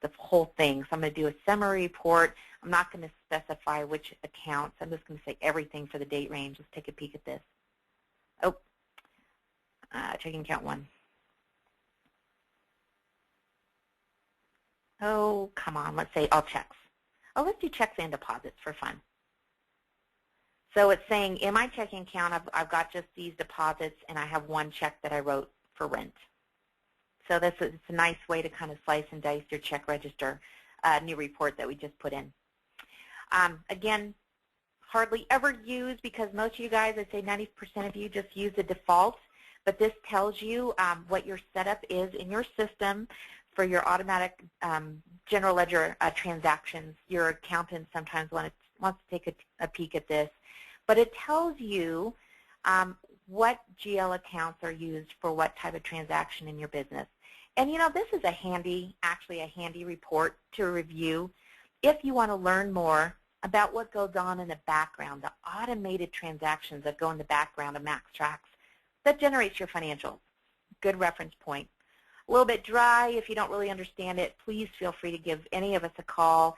the whole thing. So I'm going to do a summary report. I'm not going to specify which accounts. I'm just going to say everything for the date range. Let's take a peek at this. Oh, checking account 1. Oh, come on, let's say all checks. Oh, let's do checks and deposits for fun. So it's saying in my checking account, I've got just these deposits, and I have one check that I wrote for rent. So it's a nice way to kind of slice and dice your check register, new report that we just put in. Again, hardly ever used because most of you guys, I'd say 90% of you just use the default, but this tells you what your setup is in your system for your automatic general ledger transactions. Your accountant sometimes wants to take a peek at this. But it tells you what GL accounts are used for what type of transaction in your business. And this is actually a handy report to review if you want to learn more about what goes on in the background, the automated transactions that go in the background of MaxxTraxx that generates your financials. Good reference point. A little bit dry. If you don't really understand it, please feel free to give any of us a call,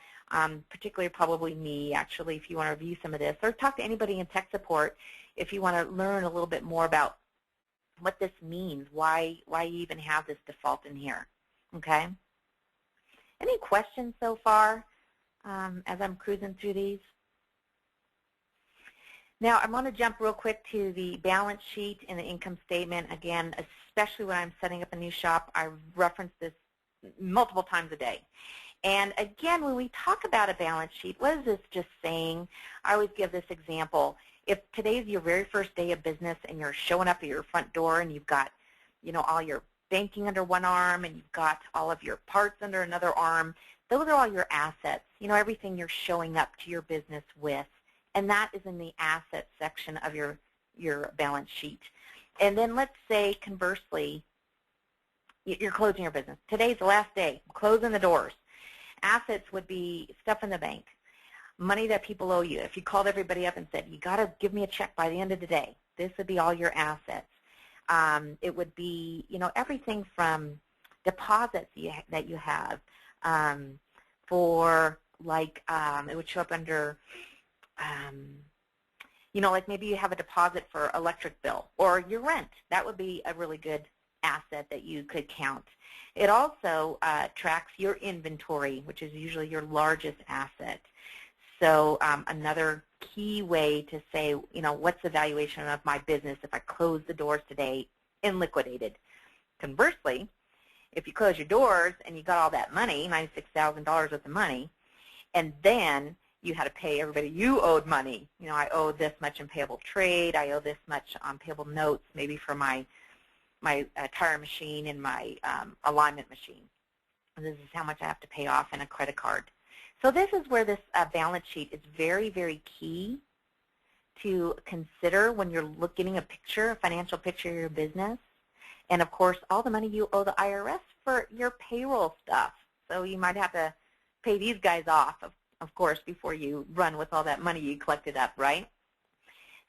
particularly probably me, actually, if you want to review some of this, or talk to anybody in tech support if you want to learn a little bit more about what this means, why you even have this default in here, okay? Any questions so far as I'm cruising through these? Now, I'm going to jump real quick to the balance sheet and the income statement. Again, especially when I'm setting up a new shop, I reference this multiple times a day. And again, when we talk about a balance sheet, what is this just saying? I always give this example. If today's your very first day of business and you're showing up at your front door and you've got, all your banking under one arm and you've got all of your parts under another arm, those are all your assets, everything you're showing up to your business with. And that is in the assets section of your balance sheet. And then let's say, conversely, you're closing your business. Today's the last day. I'm closing the doors. Assets would be stuff in the bank, money that people owe you. If you called everybody up and said, you got to give me a check by the end of the day, this would be all your assets. It would be, everything from deposits that you have for, like, it would show up under, like maybe you have a deposit for electric bill or your rent. That would be a really good asset that you could count. It also tracks your inventory, which is usually your largest asset. So another key way to say, what's the valuation of my business if I close the doors today and liquidated? Conversely, if you close your doors and you got all that money, $96,000 worth of money, and then you had to pay everybody you owed money. I owe this much in payable trade. I owe this much on payable notes, maybe for my tire machine and my alignment machine. And this is how much I have to pay off in a credit card. So this is where this balance sheet is very, very key to consider when you're getting a financial picture of your business. And, of course, all the money you owe the IRS for your payroll stuff. So you might have to pay these guys off, of course, before you run with all that money you collected up, right?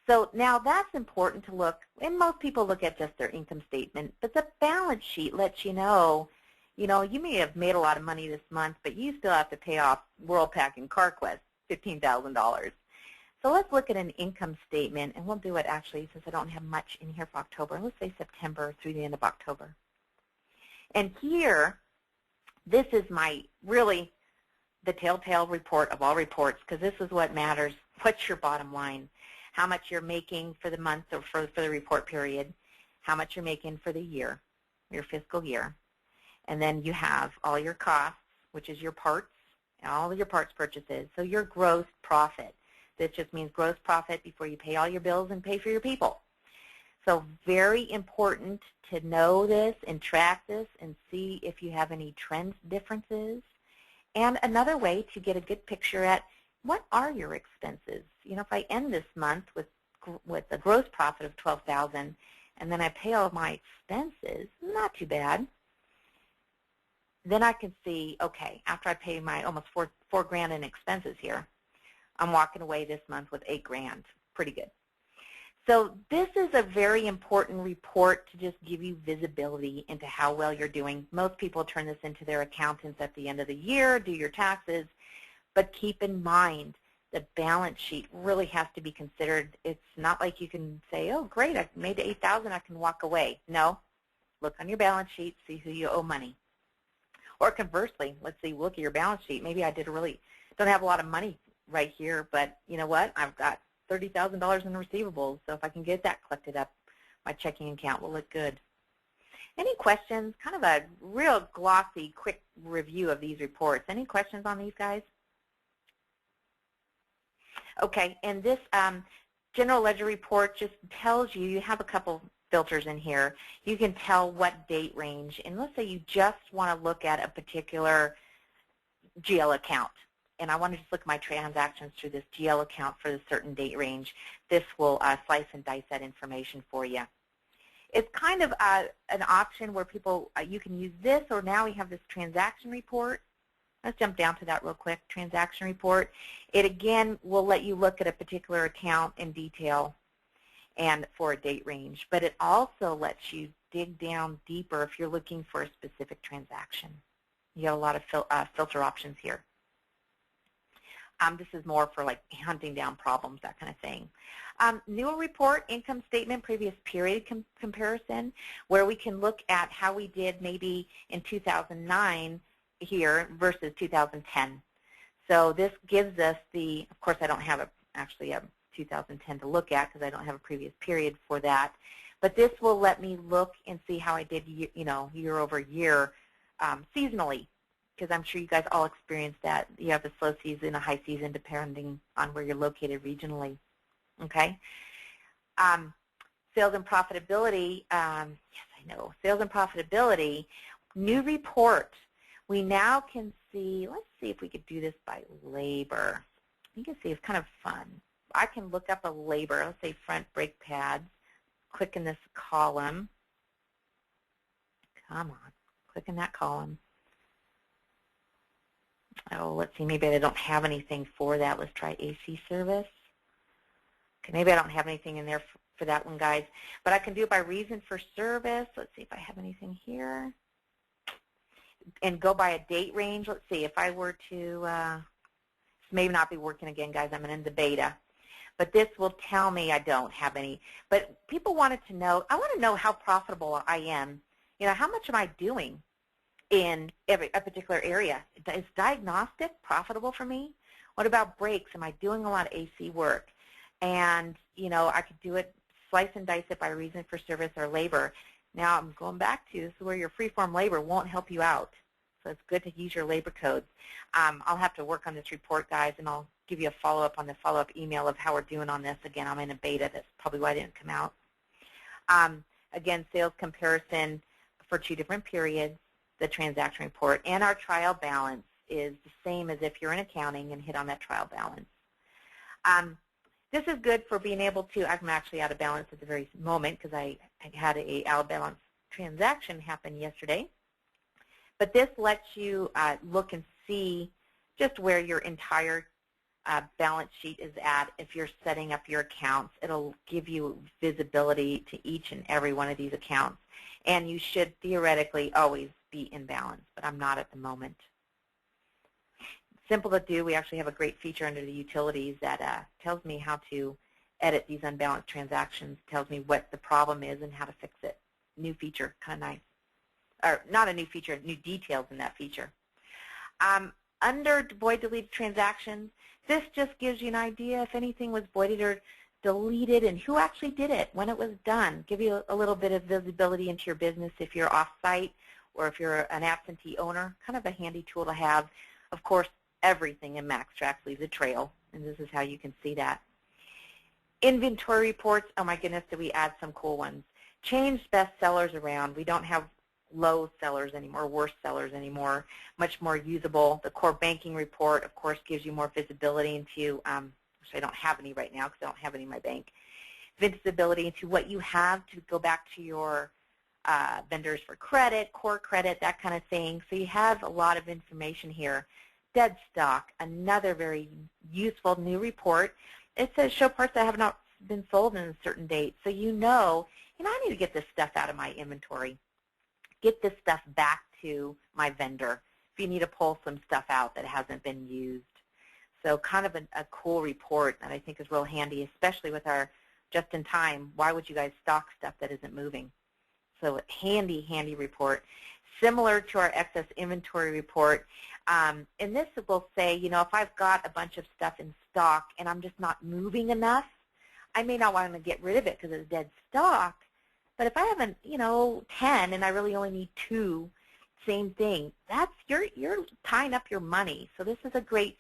So now that's important to look, and most people look at just their income statement, but the balance sheet lets you know, you may have made a lot of money this month, but you still have to pay off Worldpac and CarQuest, $15,000. So let's look at an income statement, and we'll do it actually since I don't have much in here for October. Let's say September through the end of October. And here, this is really the telltale report of all reports, because this is what matters. What's your bottom line? How much you're making for the month or for the report period, how much you're making for the year, your fiscal year. And then you have all your costs, which is your parts, all of your parts purchases. So your gross profit. This just means gross profit before you pay all your bills and pay for your people. So very important to know this and track this and see if you have any trend differences. And another way to get a good picture at what are your expenses. If I end this month with a gross profit of $12,000 and then I pay all of my expenses, not too bad. Then I can see, okay, after I pay my almost four grand in expenses here, I'm walking away this month with $8,000. Pretty good. So this is a very important report to just give you visibility into how well you're doing. Most people turn this into their accountants at the end of the year, do your taxes, but keep in mind the balance sheet really has to be considered. It's not like you can say, oh, great, I made $8,000, I can walk away. No, look on your balance sheet, see who you owe money. Or conversely, let's see, look at your balance sheet. Maybe I don't have a lot of money right here, but you know what? I've got $30,000 in receivables, so if I can get that collected up, my checking account will look good. Any questions? Kind of a real glossy, quick review of these reports. Any questions on these guys? Okay, and this general ledger report just tells you have a couple filters in here. You can tell what date range, and let's say you just want to look at a particular GL account, and I want to just look at my transactions through this GL account for a certain date range. This will slice and dice that information for you. It's kind of an option where people, you can use this, or now we have this transaction report. Let's jump down to that real quick, transaction report. It again will let you look at a particular account in detail and for a date range, but it also lets you dig down deeper if you're looking for a specific transaction. You have a lot of filter options here. This is more for like hunting down problems, that kind of thing. Newer report, income statement, previous period comparison, where we can look at how we did maybe in 2009 here versus 2010. So this gives us the, of course I don't have actually a 2010 to look at because I don't have a previous period for that, but this will let me look and see how I did, year over year seasonally, because I'm sure you guys all experience that. You have a slow season, a high season, depending on where you're located regionally. Okay. Sales and profitability. Yes, I I know, sales and profitability, new report. We now can see, let's see if we could do this by labor. You can see it's kind of fun. I can look up a labor, let's say front brake pads, click in this column. Come on, click in that column. Oh, let's see, maybe I don't have anything for that. Let's try AC service. Okay, maybe I don't have anything in there for that one, guys. But I can do it by reason for service. Let's see if I have anything here. And go by a date range. Let's see, if I were to, this may not be working again, guys. I'm in the beta. But this will tell me I don't have any. But people wanted to know, I want to know how profitable I am. You know, how much am I doing in a particular area? Is diagnostic profitable for me? What about brakes? Am I doing a lot of AC work? And, you know, I could do it, slice and dice it by reason for service or labor. Now I'm going back to, this is where your free-form labor won't help you out. So it's good to use your labor codes. I'll have to work on this report, guys, and I'll give you a follow-up on the follow-up email of how we're doing on this. Again, I'm in a beta. That's probably why it didn't come out. Again, sales comparison for 2 different periods, the transaction report, and our trial balance is the same as if you're in accounting and hit on that trial balance. This is good for being able to, I'm actually out of balance at the very moment because I had a out of balance transaction happen yesterday. But this lets you look and see just where your entire balance sheet is at. If you're setting up your accounts, it'll give you visibility to each and every one of these accounts. And you should theoretically always be in balance, but I'm not at the moment. Simple to do. We actually have a great feature under the utilities that tells me how to edit these unbalanced transactions, tells me what the problem is and how to fix it. New feature, kind of nice. Or not a new feature, new details in that feature. Under void deleted transactions, this just gives you an idea if anything was voided or deleted and who actually did it, when it was done. Give you a little bit of visibility into your business if you're off-site or if you're an absentee owner. Kind of a handy tool to have. Of course, everything in MaxxTraxx leaves a trail, and this is how you can see that. Inventory reports, oh my goodness, did we add some cool ones. Changed best sellers around. We don't have low sellers anymore, worst sellers anymore, much more usable. The core banking report, of course, gives you more visibility into, which I don't have any right now because I don't have any in my bank, visibility into what you have to go back to your vendors for credit, core credit, that kind of thing. So you have a lot of information here. Dead stock, another very useful new report. It says show parts that have not been sold in a certain date. So you know, I need to get this stuff out of my inventory. Get this stuff back to my vendor if you need to pull some stuff out that hasn't been used. So kind of a cool report that I think is real handy, especially with our just-in-time. Why would you guys stock stuff that isn't moving? So handy, handy report. Similar to our excess inventory report, and this will say, you know, if I've got a bunch of stuff in stock and I'm just not moving enough, I may not want to get rid of it because it's dead stock. But if I have, you know, 10 and I really only need 2, same thing. That's you're tying up your money. So this is a great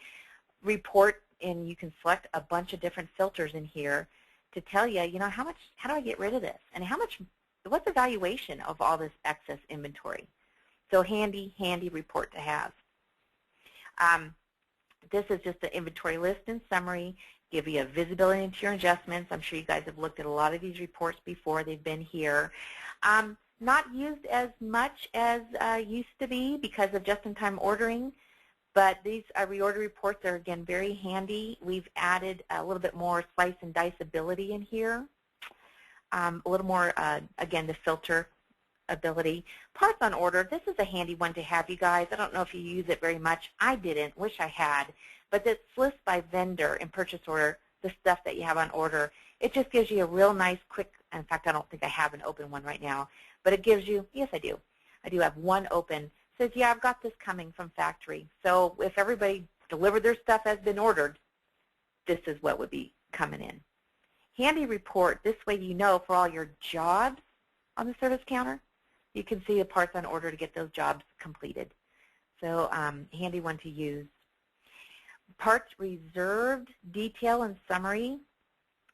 report, and you can select a bunch of different filters in here to tell you, you know, how do I get rid of this, and what's the valuation of all this excess inventory? So handy, handy report to have. This is just the inventory list and summary. Give you a visibility into your adjustments. I'm sure you guys have looked at a lot of these reports before. They've been here. Not used as much as used to be because of just-in-time ordering, but these reorder reports are, again, very handy. We've added a little bit more slice and dice ability in here. A little more, again, the filter ability. Parts on order, this is a handy one to have, you guys. I don't know if you use it very much. I didn't, wish I had. But this lists by vendor and purchase order the stuff that you have on order. It just gives you a real nice, quick, in fact, I don't think I have an open one right now, but it gives you, yes, I do. I do have one open. It says, yeah, I've got this coming from factory. So if everybody delivered their stuff has been ordered, this is what would be coming in. Handy report, this way you know for all your jobs on the service counter, you can see the parts on order to get those jobs completed. So handy one to use. Parts reserved, detail, and summary.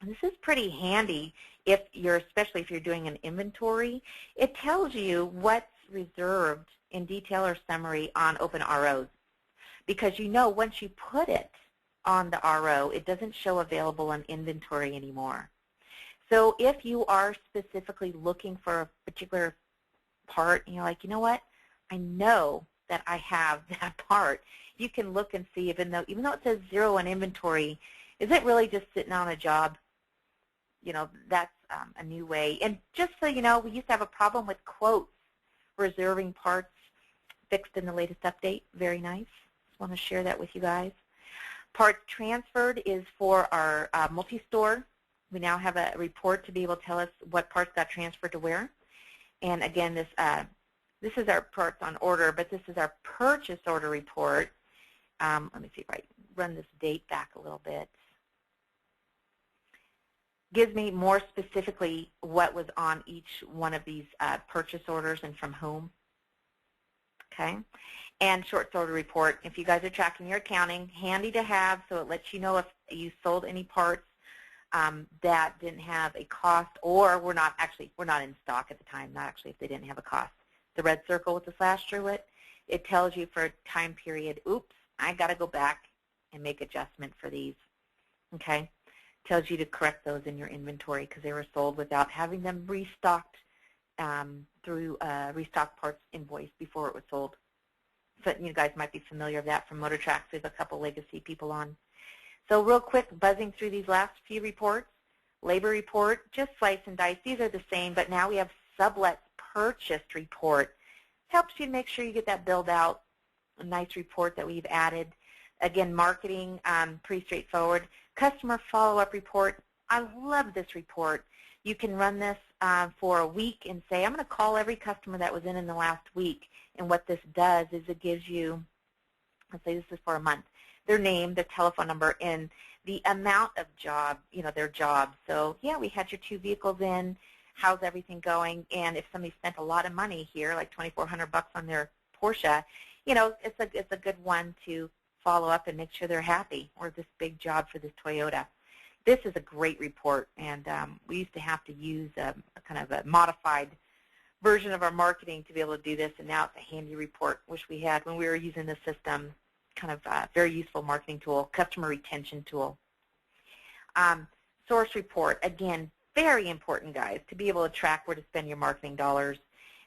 this is pretty handy especially if you're doing an inventory. It tells you what's reserved in detail or summary on open ROs, because you know once you put it on the RO, it doesn't show available in inventory anymore. So if you are specifically looking for a particular part, and you're like, you know what, I know that I have that part, you can look and see, even though it says 0 in inventory, is it really just sitting on a job? You know, that's a new way. And just so you know, we used to have a problem with quotes reserving parts, fixed in the latest update. Very nice. Just want to share that with you guys. Parts transferred is for our multi-store. We now have a report to be able to tell us what parts got transferred to where. And again, this is our parts on order, but this is our purchase order report. Let me see if I run this date back a little bit. Gives me more specifically what was on each one of these purchase orders and from whom. Okay, and short order report. If you guys are tracking your accounting, handy to have, so it lets you know if you sold any parts that didn't have a cost, or were not in stock at the time. Not actually if they didn't have a cost. The red circle with the slash through it, it tells you for a time period. Oops, I got to go back and make adjustment for these. Okay. Tells you to correct those in your inventory because they were sold without having them restocked through restock parts invoice before it was sold. So you guys might be familiar with that from MaxxTraxx. We have a couple legacy people on. So real quick, buzzing through these last few reports. Labor report, just slice and dice. These are the same, but now we have sublet purchased report. Helps you make sure you get that billed out. A nice report that we've added. Again, marketing, pretty straightforward. Customer follow-up report. I love this report. You can run this for a week and say, I'm going to call every customer that was in the last week. And what this does is it gives you, let's say this is for a month, their name, their telephone number, and the amount of job, their jobs. So, yeah, we had your 2 vehicles in. How's everything going? And if somebody spent a lot of money here, like $2,400 on their Porsche, it's a good one to follow up and make sure they're happy, or this big job for this Toyota. This is a great report, and we used to have to use a kind of a modified version of our marketing to be able to do this, and now it's a handy report, which we had when we were using the system, kind of a very useful marketing tool, customer retention tool. Source report, again, very important, guys, to be able to track where to spend your marketing dollars.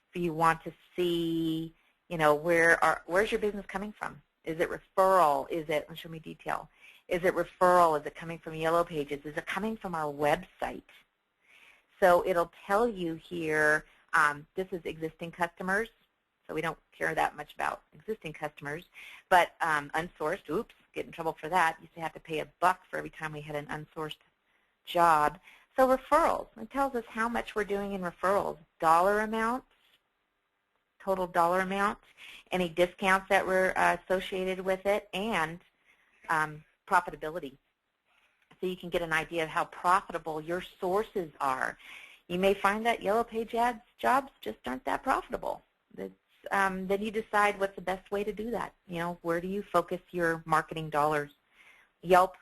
If you want to see, where's your business coming from? Is it referral? Show me detail. Is it referral? Is it coming from Yellow Pages? Is it coming from our website? So it'll tell you here, this is existing customers, so we don't care that much about existing customers, but unsourced, oops, get in trouble for that. Used to have to pay $1 for every time we had an unsourced job. So referrals, it tells us how much we're doing in referrals, dollar amounts, total dollar amount, any discounts that were associated with it, and profitability. So you can get an idea of how profitable your sources are. You may find that Yellow Page ads jobs just aren't that profitable. Then you decide what's the best way to do that. Where do you focus your marketing dollars? Yelp,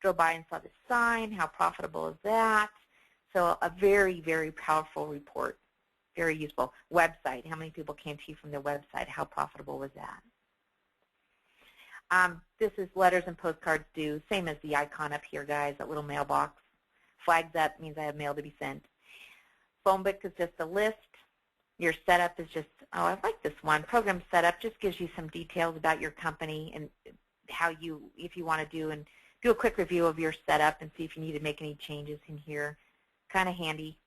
drove by and saw the sign. How profitable is that? So a very, very powerful report. Very useful. Website, how many people came to you from their website? How profitable was that? This is letters and postcards due, same as the icon up here, guys, that little mailbox. Flags up means I have mail to be sent. Phone book is just a list. Your setup is just, oh, I like this one. Program setup just gives you some details about your company and how if you want to do a quick review of your setup and see if you need to make any changes in here. Kind of handy.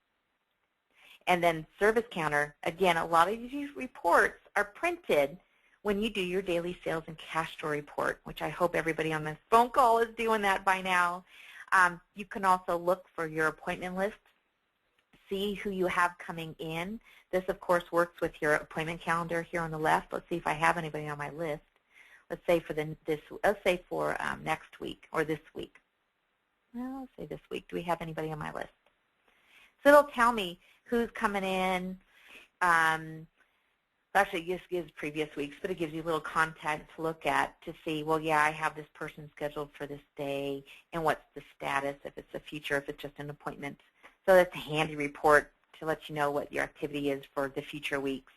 And then service counter, again, a lot of these reports are printed when you do your daily sales and cash flow report, which I hope everybody on this phone call is doing that by now. You can also look for your appointment list, see who you have coming in. This, of course, works with your appointment calendar here on the left. Let's see if I have anybody on my list. Let's say for next week or this week. Well, let's say this week. Do we have anybody on my list? So it'll tell me who's coming in, Actually, it just gives previous weeks, but it gives you a little content to look at to see, well, yeah, I have this person scheduled for this day, and what's the status, if it's a future, if it's just an appointment. So that's a handy report to let you know what your activity is for the future weeks.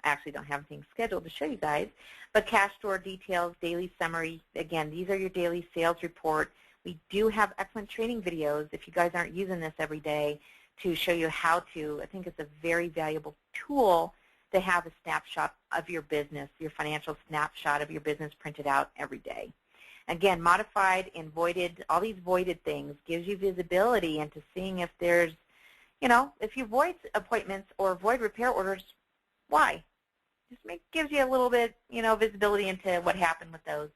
I actually don't have anything scheduled to show you guys, but cash store details, daily summary, again, these are your daily sales report. We do have excellent training videos if you guys aren't using this every day to show you how to. I think it's a very valuable tool to have a snapshot of your business, your financial snapshot of your business printed out every day. Again, modified and voided, all these voided things gives you visibility into seeing if there's, if you void appointments or void repair orders, why? Just gives you a little bit, visibility into what happened with those.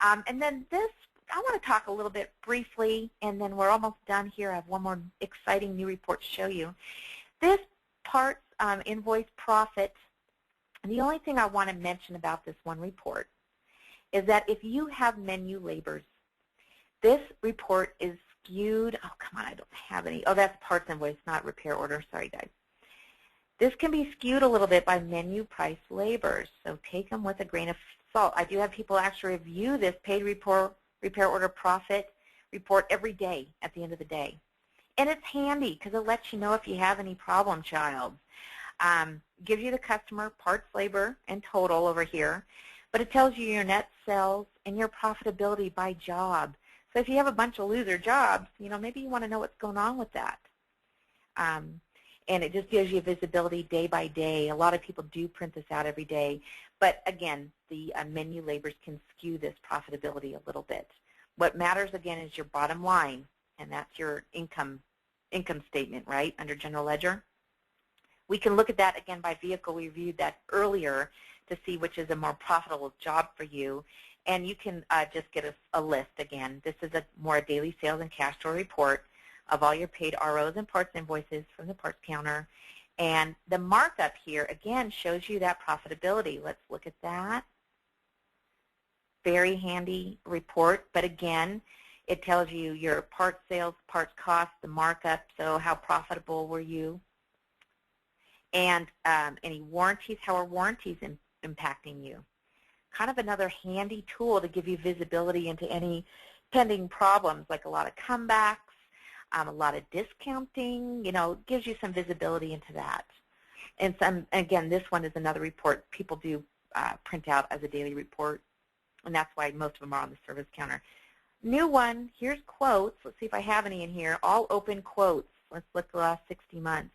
And then this, I want to talk a little bit briefly, and then we're almost done here. I have one more exciting new report to show you. This parts invoice profit, and the only thing I want to mention about this one report is that if you have menu labors, this report is skewed. Oh, come on, I don't have any. Oh, that's parts invoice, not repair order. Sorry, guys. This can be skewed a little bit by menu price labors, so take them with a grain of salt. I do have people actually review this paid repair order profit report every day at the end of the day. And it's handy because it lets you know if you have any problem child. Gives you the customer, parts, labor, and total over here, but it tells you your net sales and your profitability by job. So if you have a bunch of loser jobs, maybe you want to know what's going on with that. And it just gives you visibility day by day. A lot of people do print this out every day, but again, the menu labors can skew this profitability a little bit. What matters again is your bottom line, and that's your income statement, right, under general ledger. We can look at that again by vehicle. We reviewed that earlier to see which is a more profitable job for you. And you can just get a list again. This is a more daily sales and cash store report of all your paid ROs and parts invoices from the parts counter. And the markup here, again, shows you that profitability. Let's look at that. Very handy report. But again, it tells you your parts sales, parts cost, the markup, so how profitable were you. And any warranties, how are warranties impacting you? Kind of another handy tool to give you visibility into any pending problems, like a lot of comebacks, a lot of discounting, gives you some visibility into that. And again, this one is another report people do print out as a daily report, and that's why most of them are on the service counter. New one, here's quotes. Let's see if I have any in here. All open quotes. Let's look at the last 60 months.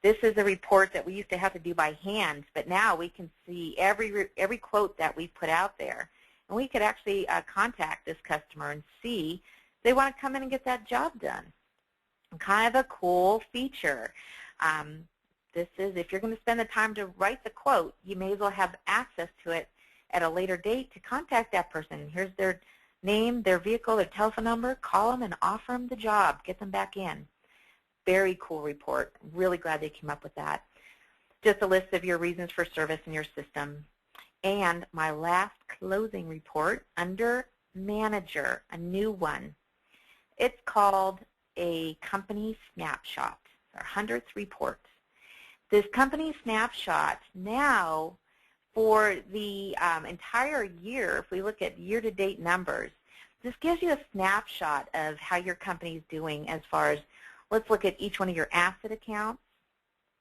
This is a report that we used to have to do by hand, but now we can see every quote that we put out there. And we could actually contact this customer and see if they want to come in and get that job done. Kind of a cool feature. This is, if you're going to spend the time to write the quote, you may as well have access to it at a later date to contact that person. Here's their name, their vehicle, their telephone number. Call them and offer them the job. Get them back in. Very cool report. Really glad they came up with that. Just a list of your reasons for service in your system. And my last closing report under Manager, a new one. It's called a company snapshot, our 100th report. This company snapshot now for the entire year, if we look at year-to-date numbers, this gives you a snapshot of how your company is doing as far as, let's look at each one of your asset accounts.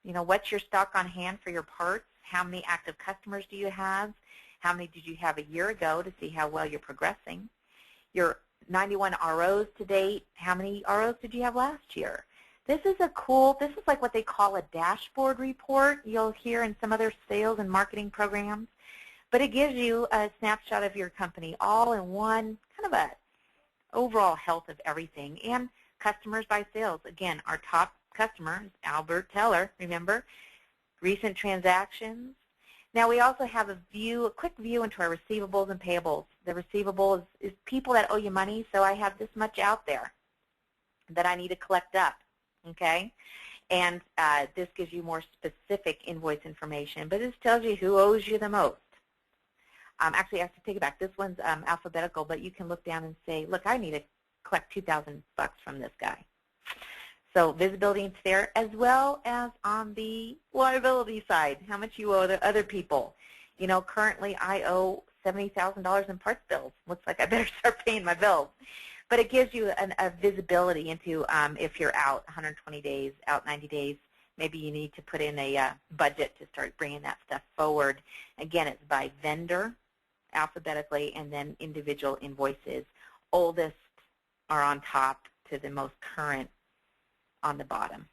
What's your stock on hand for your parts? How many active customers do you have? How many did you have a year ago to see how well you're progressing? Your 91 ROs to date, how many ROs did you have last year? This is like what they call a dashboard report you'll hear in some other sales and marketing programs. But it gives you a snapshot of your company all in one, kind of a overall health of everything. And customers by sales. Again, our top customer is Albert Teller, remember? Recent transactions. Now we also have a quick view into our receivables and payables. The receivable is people that owe you money, so I have this much out there that I need to collect up, okay? And this gives you more specific invoice information, but this tells you who owes you the most. Actually, I have to take it back. This one's alphabetical, but you can look down and say, look, I need to collect $2,000 from this guy. So visibility is there, as well as on the liability side, how much you owe to other people. You know, currently I owe $70,000 in parts bills. Looks like I better start paying my bills. But it gives you a visibility into if you're out 120 days, out 90 days, maybe you need to put in a budget to start bringing that stuff forward. Again, it's by vendor, alphabetically, and then individual invoices. Oldest are on top to the most current on the bottom.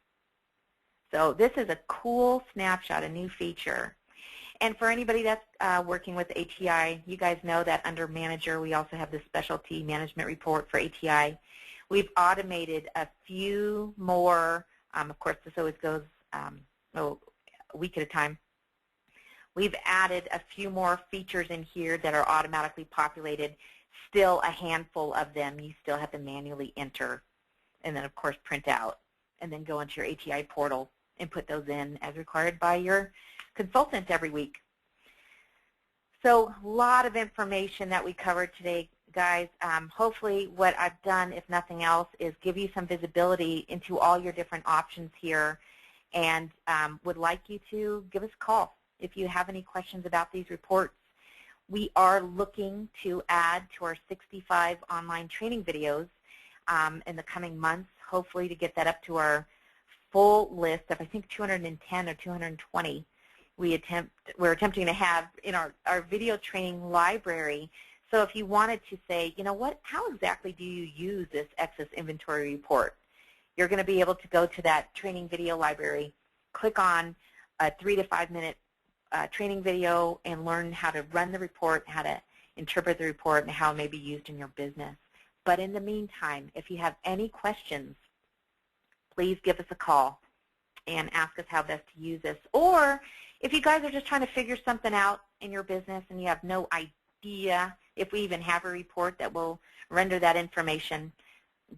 So this is a cool snapshot, a new feature. And for anybody that's working with ATI, you guys know that under Manager, we also have the Specialty Management Report for ATI. We've automated a few more, of course this always goes a week at a time. We've added a few more features in here that are automatically populated. Still a handful of them you still have to manually enter, and then of course print out, and then go into your ATI portal and put those in as required by your consultant every week. So a lot of information that we covered today, guys. Hopefully what I've done, if nothing else, is give you some visibility into all your different options here, and would like you to give us a call if you have any questions about these reports. We are looking to add to our 65 online training videos in the coming months, hopefully to get that up to our full list of, I think, 210 or 220 we're attempting to have in our video training library. So if you wanted to say, you know what, how exactly do you use this excess inventory report? You're going to be able to go to that training video library, click on a 3 to 5 minute training video, and learn how to run the report, how to interpret the report, and how it may be used in your business. But in the meantime, if you have any questions, please give us a call and ask us how best to use this. Or if you guys are just trying to figure something out in your business and you have no idea if we even have a report that will render that information,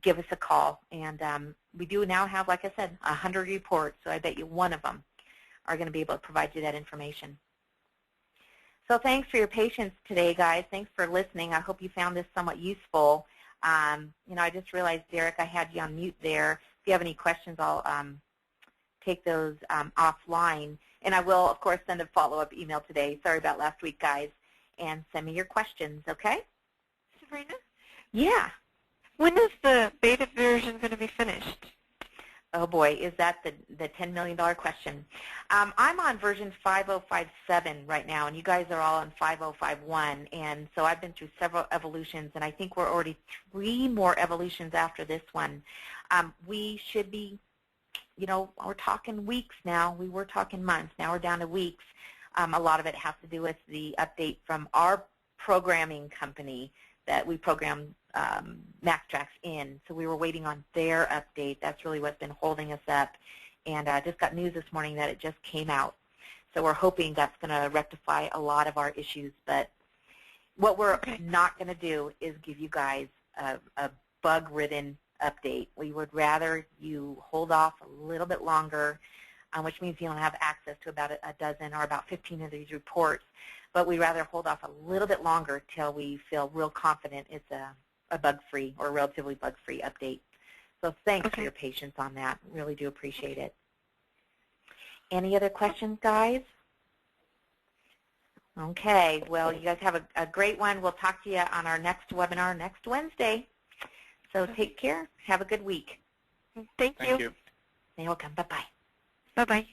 give us a call. And we do now have, like I said, 100 reports, so I bet you one of them are going to be able to provide you that information. So thanks for your patience today, guys. Thanks for listening. I hope you found this somewhat useful. You know, I just realized, Derek, I had you on mute there. If you have any questions, I'll take those offline. And I will, of course, send a follow-up email today. Sorry about last week, guys. And send me your questions, okay? Sabrina? Yeah. When is the beta version going to be finished? Oh, boy, is that the $10 million question. I'm on version 5057 right now, and you guys are all on 5051. And so I've been through several evolutions, and I think we're already 3 more evolutions after this one. We should be, you know, we're talking weeks now. We were talking months. Now we're down to weeks. A lot of it has to do with the update from our programming company that we program MaxxTraxx in. So we were waiting on their update. That's really what's been holding us up. And I just got news this morning that it just came out. So we're hoping that's going to rectify a lot of our issues. But what we're not going to do is give you guys a bug-ridden update. We would rather you hold off a little bit longer, which means you don't have access to about a dozen or about 15 of these reports. But we'd rather hold off a little bit longer till we feel real confident it's a bug-free or relatively bug-free update. So thanks for your patience on that. Really do appreciate it. Any other questions, guys? Okay. Well, you guys have a great one. We'll talk to you on our next webinar next Wednesday. So take care. Have a good week. Thank you. You're welcome. Bye-bye. Bye-bye.